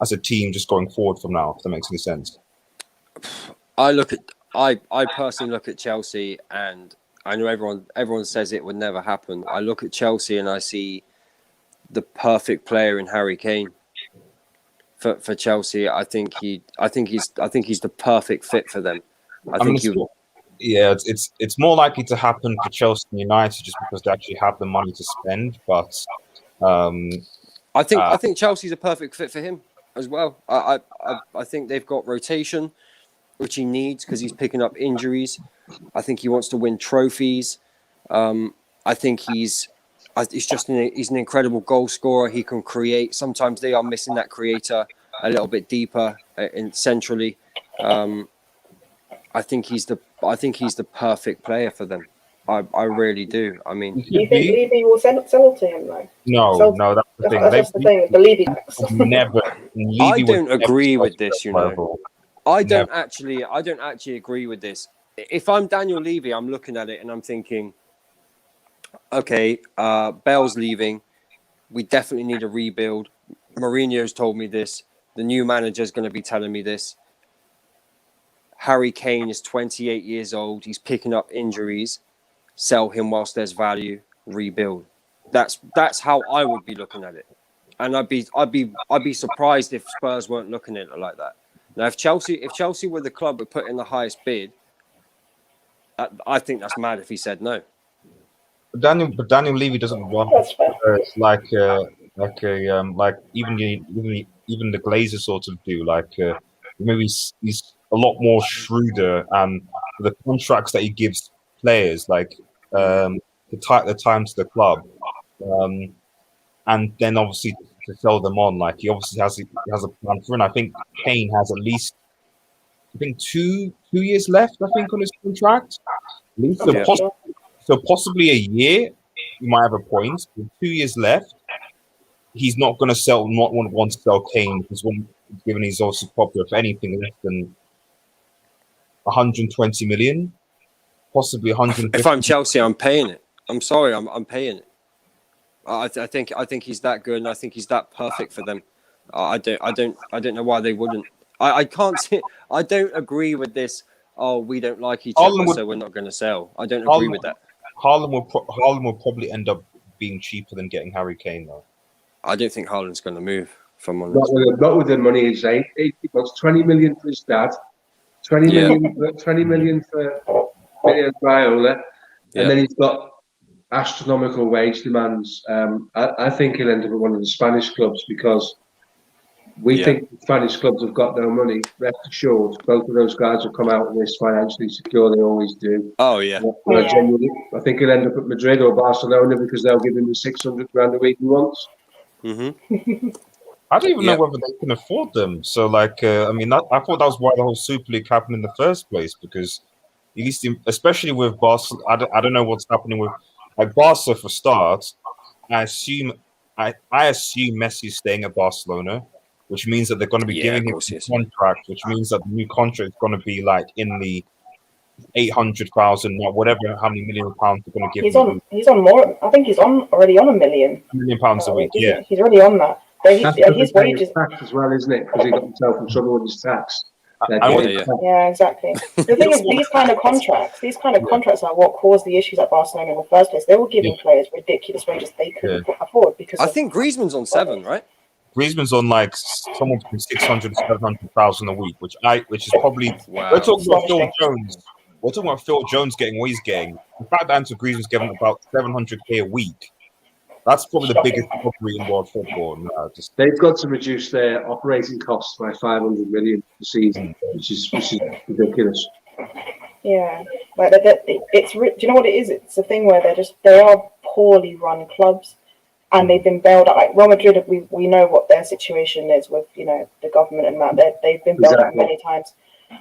as a team just going forward from now? If that makes any sense. I personally look at Chelsea, and I know everyone says it would never happen. I look at Chelsea and I see the perfect player in Harry Kane. For Chelsea, I think he's the perfect fit for them. It's more likely to happen for Chelsea and United just because they actually have the money to spend. But I think Chelsea's a perfect fit for him as well. I think they've got rotation, which he needs because he's picking up injuries. I think he wants to win trophies. I think he's an incredible goal scorer. He can create. Sometimes they are missing that creator a little bit deeper centrally. I think he's the perfect player for them. I really do. I mean, do you think Levy will sell to him though? No, that's the thing. That's the thing. The Levy tax. Never. I don't agree with this. I don't actually agree with this. If I'm Daniel Levy, I'm looking at it and I'm thinking, okay, Bale's leaving. We definitely need a rebuild. Mourinho's told me this. The new manager's going to be telling me this. Harry Kane is 28 years old. He's picking up injuries. Sell him whilst there's value. Rebuild. That's how I would be looking at it. And I'd be surprised if Spurs weren't looking at it like that. Now, if Chelsea were the club that put in the highest bid, I think that's mad if he said no. But Daniel Levy doesn't want like even the Glazers sort of do. Maybe he's a lot more shrewder, and the contracts that he gives players, the time to the club, and then obviously to sell them on. He obviously has a plan for, and I think Kane has at least 2 years left. I think on his contract, so possibly a year. You might have a point. With 2 years left, he's not going to sell. Not want to sell Kane because given he's also popular for anything less than 120 million, possibly 150. If I'm Chelsea, I'm paying it. I'm sorry, I'm paying it. I think he's that good, and I think he's that perfect for them. I don't know why they wouldn't. I can't see. I don't agree with this. Oh, we don't like each other, so we're not going to sell. I don't agree with that. Haaland will probably end up being cheaper than getting Harry Kane, though. I don't think Haaland's going to move. From not with the money he's saying. He wants 20 million for his dad, 20 million for Viola, And then he's got astronomical wage demands. I think he'll end up at one of the Spanish clubs because we think the Spanish clubs have got no money. Rest assured, both of those guys will come out of this financially secure. They always do. Oh yeah. I think he'll end up at Madrid or Barcelona because they'll give him the 600 grand a week he wants. Mm-hmm. I don't even know whether they can afford them. So, like, I thought that was why the whole Super League happened in the first place, because at least, especially with Barca, I don't know what's happening with, like, Barca for starts. I assume Messi's staying at Barcelona, which means that they're going to be giving him a contract, which means that the new contract is going to be like in the 800,000 or whatever, how many £1 million they're going to give him. He's on more. I think he's already on £1 million. £1 million a week. He's already on that. His wages tax as well, isn't it? Because he got himself in trouble with his tax. Yeah, exactly. The thing is, these kind of contracts are what caused the issues at Barcelona in the first place. They were giving players ridiculous wages they couldn't afford because I think Griezmann's on 7, right? Griezmann's on like somewhere between 600 to 700,000 a week, which is probably. Wow. We're talking about Phil Jones. We're talking about Phil Jones getting what he's getting. The fact that Antoine Griezmann's getting about 700k a week, that's probably the biggest recovery in world football. They've got to reduce their operating costs by 500 million a season, which is ridiculous. Yeah, like do you know what it is? It's a thing where they are poorly run clubs, and they've been bailed out. Like Real Madrid, we know what their situation is with the government and that they've been bailed out many times.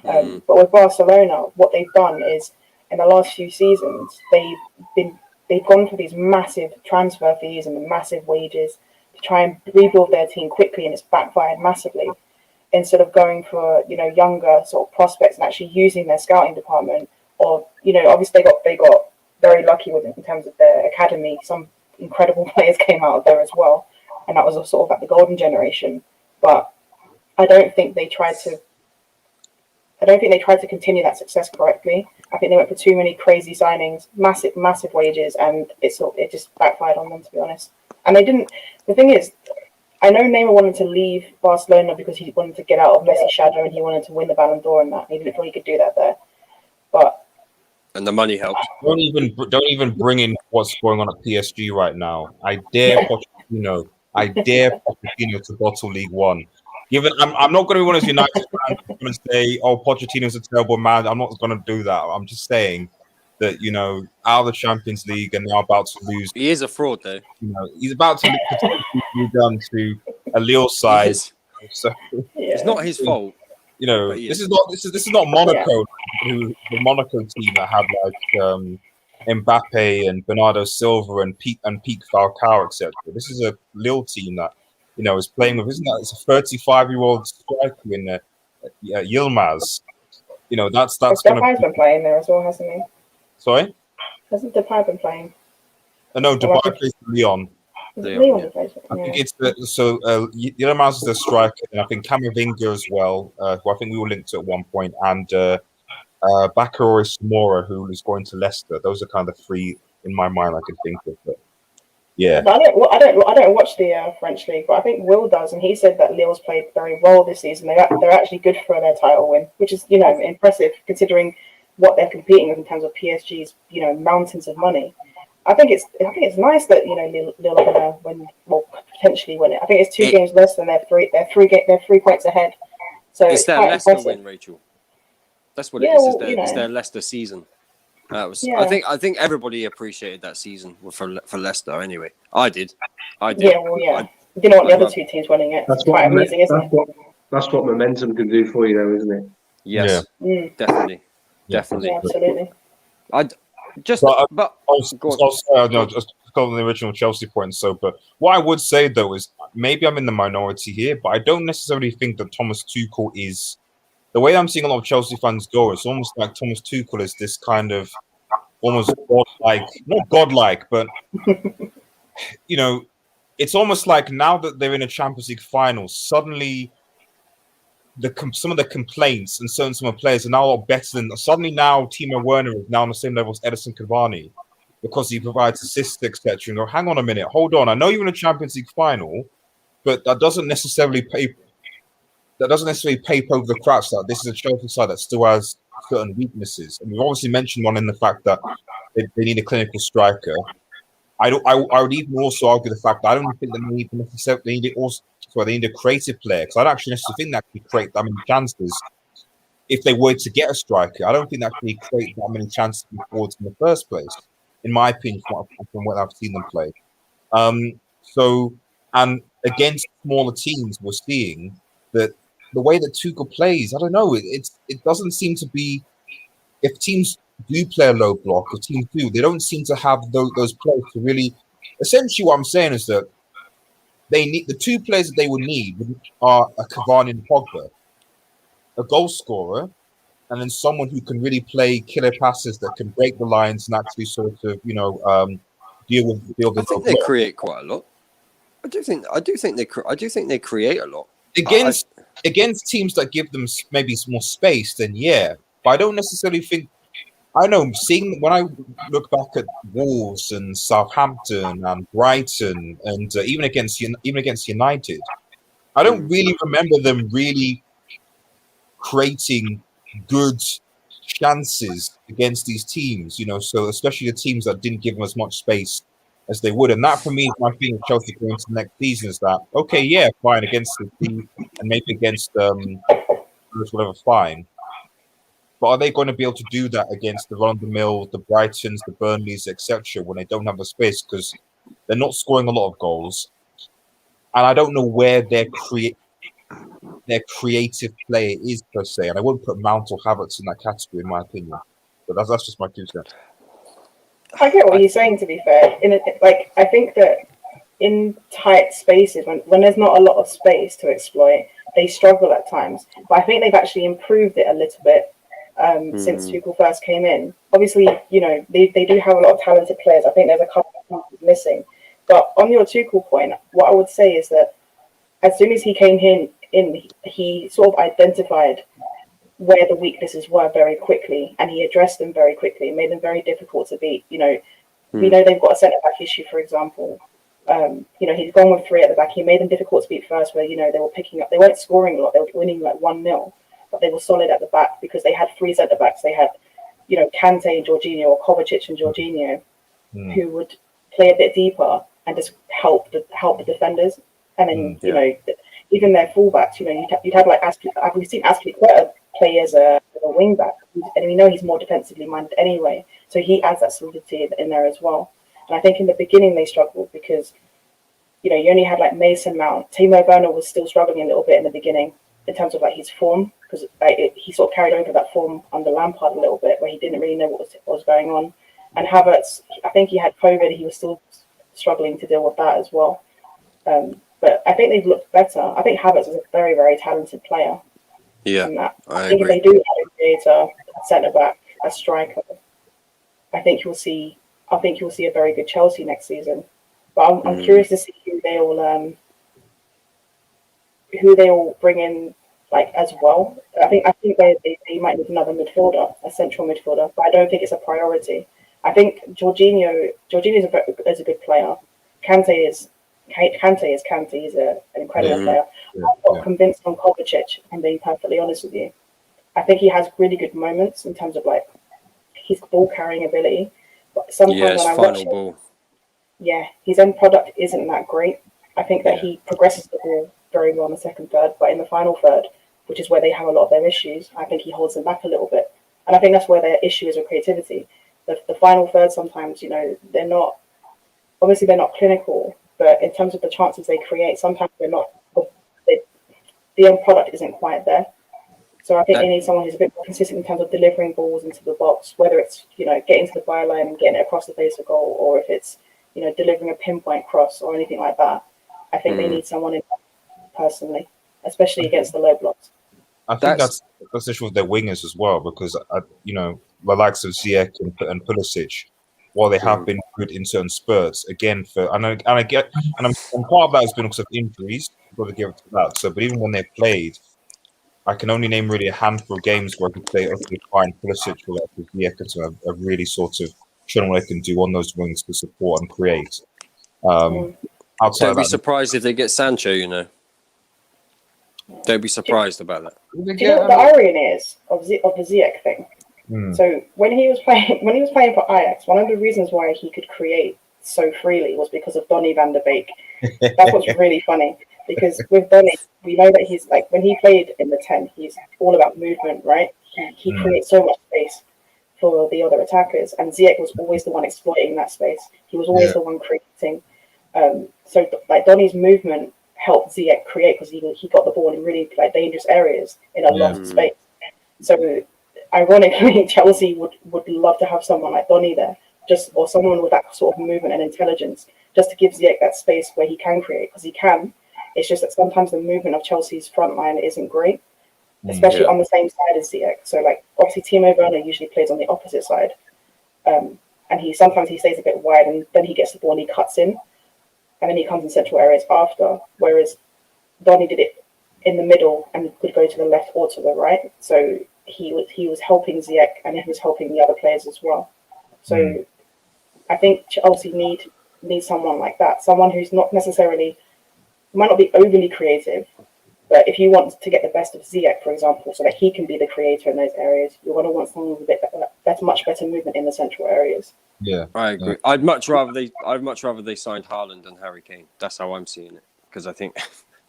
But with Barcelona, what they've done is in the last few seasons they've gone for these massive transfer fees and massive wages to try and rebuild their team quickly, and it's backfired massively. Instead of going for younger sort of prospects and actually using their scouting department, or obviously they got very lucky with it in terms of their academy. Some incredible players came out of there as well, and that was sort of like the golden generation. But I don't think they tried to continue that success correctly. I think they went for too many crazy signings, massive wages, and it just backfired on them, to be honest. And they didn't. The thing is, I know Neymar wanted to leave Barcelona because he wanted to get out of Messi's shadow and he wanted to win the Ballon d'Or and that. He didn't feel he could do that there, and the money helped. Don't even bring in what's going on at PSG right now. I dare Pochettino to bottle League One. I'm not going to be one of those United fans who's going to say, "Oh, Pochettino's a terrible man." I'm not going to do that. I'm just saying that out of the Champions League and now about to lose. He is a fraud, though. He's about to be done to a Lille side. So it's not his fault. This is not Monaco, who the Monaco team that have like Mbappe and Bernardo Silva and Peak Falcao, etc. This is a Lille team that is playing with. Isn't that it's a 35-year-old striker in there, Yilmaz. That's going to. Depay's been playing there as well, hasn't he? Sorry. Hasn't Depay been playing? No, Depay plays for Lyon. Leon plays. I think it's Yilmaz is the striker, and I think Camavinga as well, who I think we were linked to at one point, and Bakary Samora, who is going to Leicester. Those are kind of three in my mind I could think of. But yeah, I don't watch the French league, but I think Will does, and he said that Lille's played very well this season. They're actually good for their title win, which is impressive considering what they're competing with in terms of PSG's mountains of money. I think it's nice that Lille are gonna win, well, potentially win it. I think it's 2 games less than they're 3 points ahead. So it's their Leicester win, Rachel. That's what it is. It's their Leicester season. That was. Yeah. I think everybody appreciated that season for Leicester. Anyway, I did. Yeah, well, yeah. You didn't want the other 2 teams winning it. That's quite amazing, isn't it? That's what momentum can do for you, though, isn't it? Yes, definitely. Yeah, absolutely. Just on the original Chelsea point. But what I would say though is maybe I'm in the minority here, but I don't necessarily think that Thomas Tuchel is the way I'm seeing a lot of Chelsea fans go. It's almost like Thomas Tuchel is this kind of almost godlike, not godlike, but it's almost like now that they're in a Champions League final, suddenly some of the complaints and some of the players are now a lot better than. Suddenly now Timo Werner is now on the same level as Edison Cavani because he provides assists, etc. And go, hang on a minute, hold on. I know you're in a Champions League final, but that doesn't necessarily paper over the cracks that this is a Chelsea side that still has certain weaknesses. And we've obviously mentioned one in the fact that they need a clinical striker. I would even also argue the fact that I don't think that they need necessarily they need a creative player, because I don't actually necessarily think that could create that many chances if they were to get a striker. I don't think that could create that many chances forwards in the first place, in my opinion, from what I've seen them play. So, and against smaller teams, we're seeing that the way that Tuchel plays, I don't know, it doesn't seem to be, if teams do play a low block, or teams do, they don't seem to have those players to really, essentially what I'm saying is that they need, the two players that they would need are a Cavani and Pogba, a goal scorer, and then someone who can really play killer passes that can break the lines and actually sort of, deal with I think they create quite a lot. I do think they create a lot against teams that give them maybe more space. Then yeah, but I don't necessarily think. I know, seeing when I look back at Wolves and Southampton and Brighton and even against United, I don't really remember them really creating good chances against these teams. So especially the teams that didn't give them as much space as they would. And that for me is my feeling of Chelsea going into the next season is that, okay, yeah, fine against the team and maybe against whatever, fine. But are they going to be able to do that against the run-of-the-mill, the Brightons, the Burnleys, etc., when they don't have the space? Because they're not scoring a lot of goals. And I don't know where their creative player is, per se. And I wouldn't put Mount or Havertz in that category, in my opinion. But that's just my 2 cents. I get what you're saying, to be fair. I think that in tight spaces, when there's not a lot of space to exploit, they struggle at times. But I think they've actually improved it a little bit since Tuchel first came in. Obviously, they do have a lot of talented players. I think there's a couple of things missing. But on your Tuchel point, what I would say is that as soon as he came in, he sort of identified where the weaknesses were very quickly, and he addressed them very quickly, made them very difficult to beat. We know they've got a centre-back issue, for example. He's gone with 3 at the back. He made them difficult to beat first, where, they were picking up, they weren't scoring a lot, they were winning like 1-0, but they were solid at the back because they had 3 centre-backs. They had, Kante and Jorginho, or Kovacic and Jorginho, who would play a bit deeper and just help the defenders. And then, even their fullbacks, you'd have like Azpilicueta. We've seen Azpilicueta play as a wing back, and we know he's more defensively minded anyway, so he adds that solidity in there as well. And I think in the beginning they struggled because you only had like Mason Mount. Timo Werner was still struggling a little bit in the beginning in terms of like his form, because he sort of carried over that form under Lampard a little bit, where he didn't really know what was going on. And Havertz, I think he had COVID, he was still struggling to deal with that as well. But I think they've looked better. I think Havertz is a very, very talented player. Yeah, I think agree. if they do have a creator, a centre back, a striker, I think you'll see a very good Chelsea next season. But I'm curious to see who they'll bring in like as well. I think they might need another midfielder, a central midfielder, but I don't think it's a priority. I think Jorginho is a good player. Kante is Kante. He's an incredible player. I'm not convinced on Kovacic, if I'm being perfectly honest with you. I think he has really good moments in terms of like his ball carrying ability, but sometimes when I watch him, his end product isn't that great. I think that he progresses the ball very well in the second third, but in the final third, which is where they have a lot of their issues, I think he holds them back a little bit. And I think that's where their issue is with creativity. The final third, sometimes, they're not clinical, but in terms of the chances they create, sometimes the end product isn't quite there. So I think they need someone who's a bit more consistent in terms of delivering balls into the box, whether it's, getting to the byline and getting it across the face of goal, or if it's, delivering a pinpoint cross or anything like that. I think they need someone in personally, especially against the low blocks. I think that's the issue with their wingers as well, because the likes of Ziyech and Pulisic, while they have been good in certain spurts, again and part of that has been because of injuries. I've got to give it to that. So, but even when they've played, I can only name really a handful of games where I could say, okay, fine, Pulisic or Ziyech have really sort of shown what they can do on those wings to support and create. Don't be surprised if they get Sancho. Don't be surprised about that. Do you know what the irony is of the Ziyech thing? So when he was playing for Ajax, one of the reasons why he could create so freely was because of Donny van der Beek. That's what's really funny, because with Donny, we know that he's like, when he played in the 10, he's all about movement, right? He creates so much space for the other attackers, and Ziyech was always the one exploiting that space. He was always the one creating. So like Donny's movement helped Ziyech create, because he got the ball in really like dangerous areas in a lot of space. So ironically, Chelsea would love to have someone like Donny there, or someone with that sort of movement and intelligence, just to give Ziyech that space where he can create, because he can. It's just that sometimes the movement of Chelsea's front line isn't great, especially on the same side as Ziyech. So like obviously Timo Werner usually plays on the opposite side, and sometimes he stays a bit wide, and then he gets the ball and he cuts in, and then he comes in central areas after. Whereas Donny did it in the middle and could go to the left or to the right. So he was helping Ziyech, and he was helping the other players as well. So I think Chelsea need someone like that, someone who's not necessarily, might not be overly creative, but if you want to get the best of Ziyech, for example, so that he can be the creator in those areas, you're going to want someone with a bit much better movement in the central areas. Yeah, I agree. I'd much rather they signed Haaland than Harry Kane. That's how I'm seeing it, because I think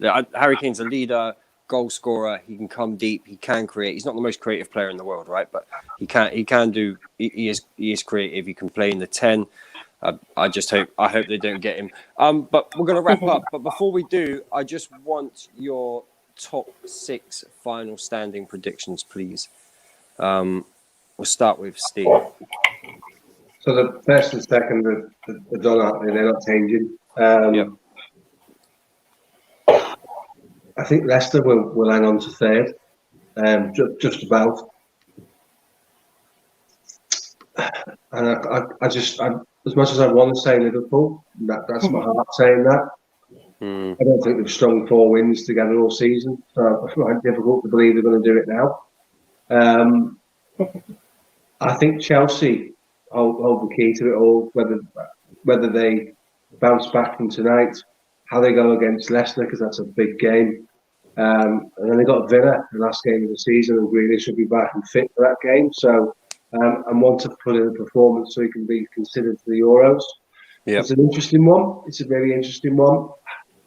Harry Kane's a leader, goal scorer. He can come deep. He can create. He's not the most creative player in the world, right? But he can do. He is creative. He can play in the 10. I hope they don't get him. But we're going to wrap up. But before we do, I just want your top 6 final standing predictions, please. We'll start with Steve. So the first and second are done, aren't they? They're not changing. I think Leicester will hang on to third, just about. And I just, as much as I want to say Liverpool, that's my heart saying that. I don't think they've strung 4 wins together all season, so I find it difficult to believe they're going to do it now. I think Chelsea hold the key to it all, whether they bounce back from tonight, how they go against Leicester, because that's a big game. And then they got Villa, the last game of the season, and really should be back and fit for that game. So, and want to put in a performance so he can be considered for the Euros. Yep. It's an interesting one. It's a very interesting one.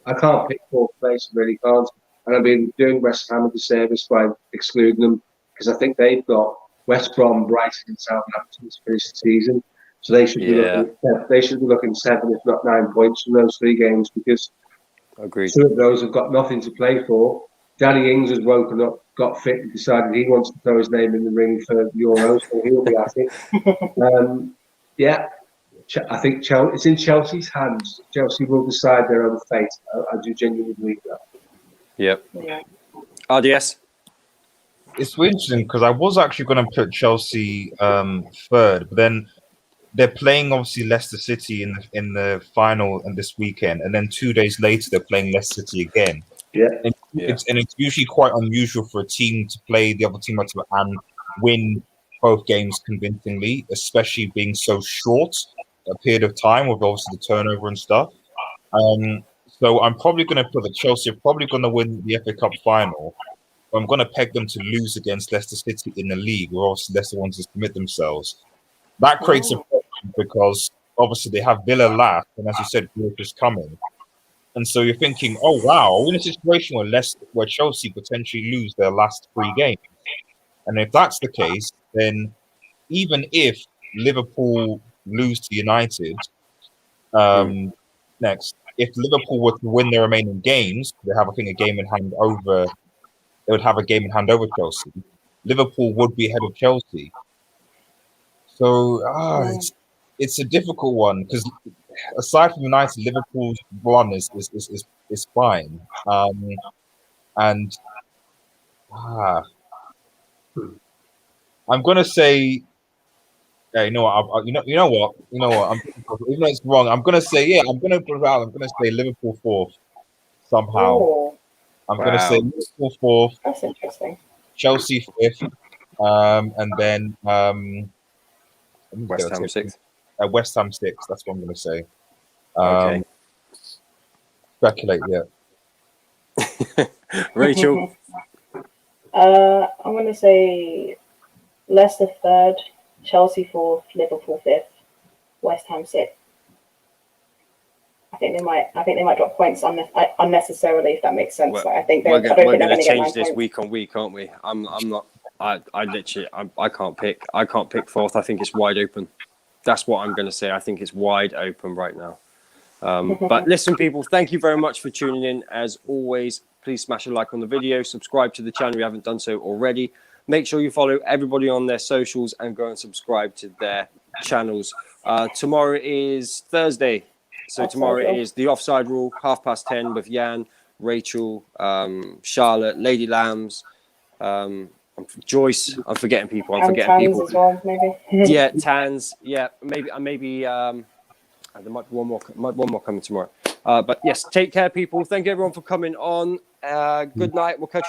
I can't pick 4th place, I really can't. And I've been doing West Ham a disservice by excluding them, because I think they've got West Brom, Brighton, and Southampton to finish the season. So they should be looking 7, if not 9 points from those 3 games, because Agreed. 2 of those have got nothing to play for. Danny Ings has woken up, got fit, and decided he wants to throw his name in the ring for the Euros, so he'll be at it. I think it's in Chelsea's hands. Chelsea will decide their own fate. I do genuinely believe that. Yep. Yeah. RDS? It's interesting because I was actually going to put Chelsea third, but then they're playing obviously Leicester City in the final and this weekend, and then 2 days later they're playing Leicester City again. Yeah. It's usually quite unusual for a team to play the other team and win both games convincingly, especially being so short a period of time with obviously the turnover and stuff. So I'm probably going to put that Chelsea are probably going to win the FA Cup final. I'm going to peg them to lose against Leicester City in the league, where obviously Leicester wants to commit themselves. That creates a problem because obviously they have Villa last, and as you said, Europe is coming. And so you're thinking, oh wow, we're in a situation where Chelsea potentially lose their last 3 games. And if that's the case, then even if Liverpool lose to United next, if Liverpool were to win their remaining games, they have, I think, a game in hand over. They would have a game in hand over Chelsea. Liverpool would be ahead of Chelsea. So it's a difficult one because aside from United, Liverpool's run is fine. I'm gonna say, yeah, you know what? You know what? Even though it's wrong, I'm gonna say, I'm gonna put it out. I'm gonna say Liverpool 4th somehow. Oh, I'm gonna say Liverpool 4th. that's interesting. Chelsea 5th, and then West Ham 6th. West Ham 6th. That's what I'm gonna say. Okay. Speculate, yeah. Rachel. I'm gonna say Leicester third, Chelsea fourth, Liverpool fifth, West Ham sixth. I think they might drop points unnecessarily, if that makes sense. Well, Like, I think we're I don't think they're going going to to get 9 change this points. week on week, aren't we? I'm not. I literally I can't pick. I can't pick fourth. I think it's wide open. That's what I'm going to say. I think it's wide open right now. But listen, people, thank you very much for tuning in. As always, please smash a like on the video, subscribe to the channel if you haven't done so already. Make sure you follow everybody on their socials and go and subscribe to their channels. Tomorrow is Thursday. So tomorrow is the Offside Rule, 10:30 with Jan, Rachel, Charlotte, Lady Lambs, Joyce. I'm forgetting people. I'm forgetting Tans people. as well, maybe. Yeah, Tans. Yeah, maybe. There might be one more coming tomorrow. But yes, take care, people. Thank you everyone for coming on. Good night. We'll catch you.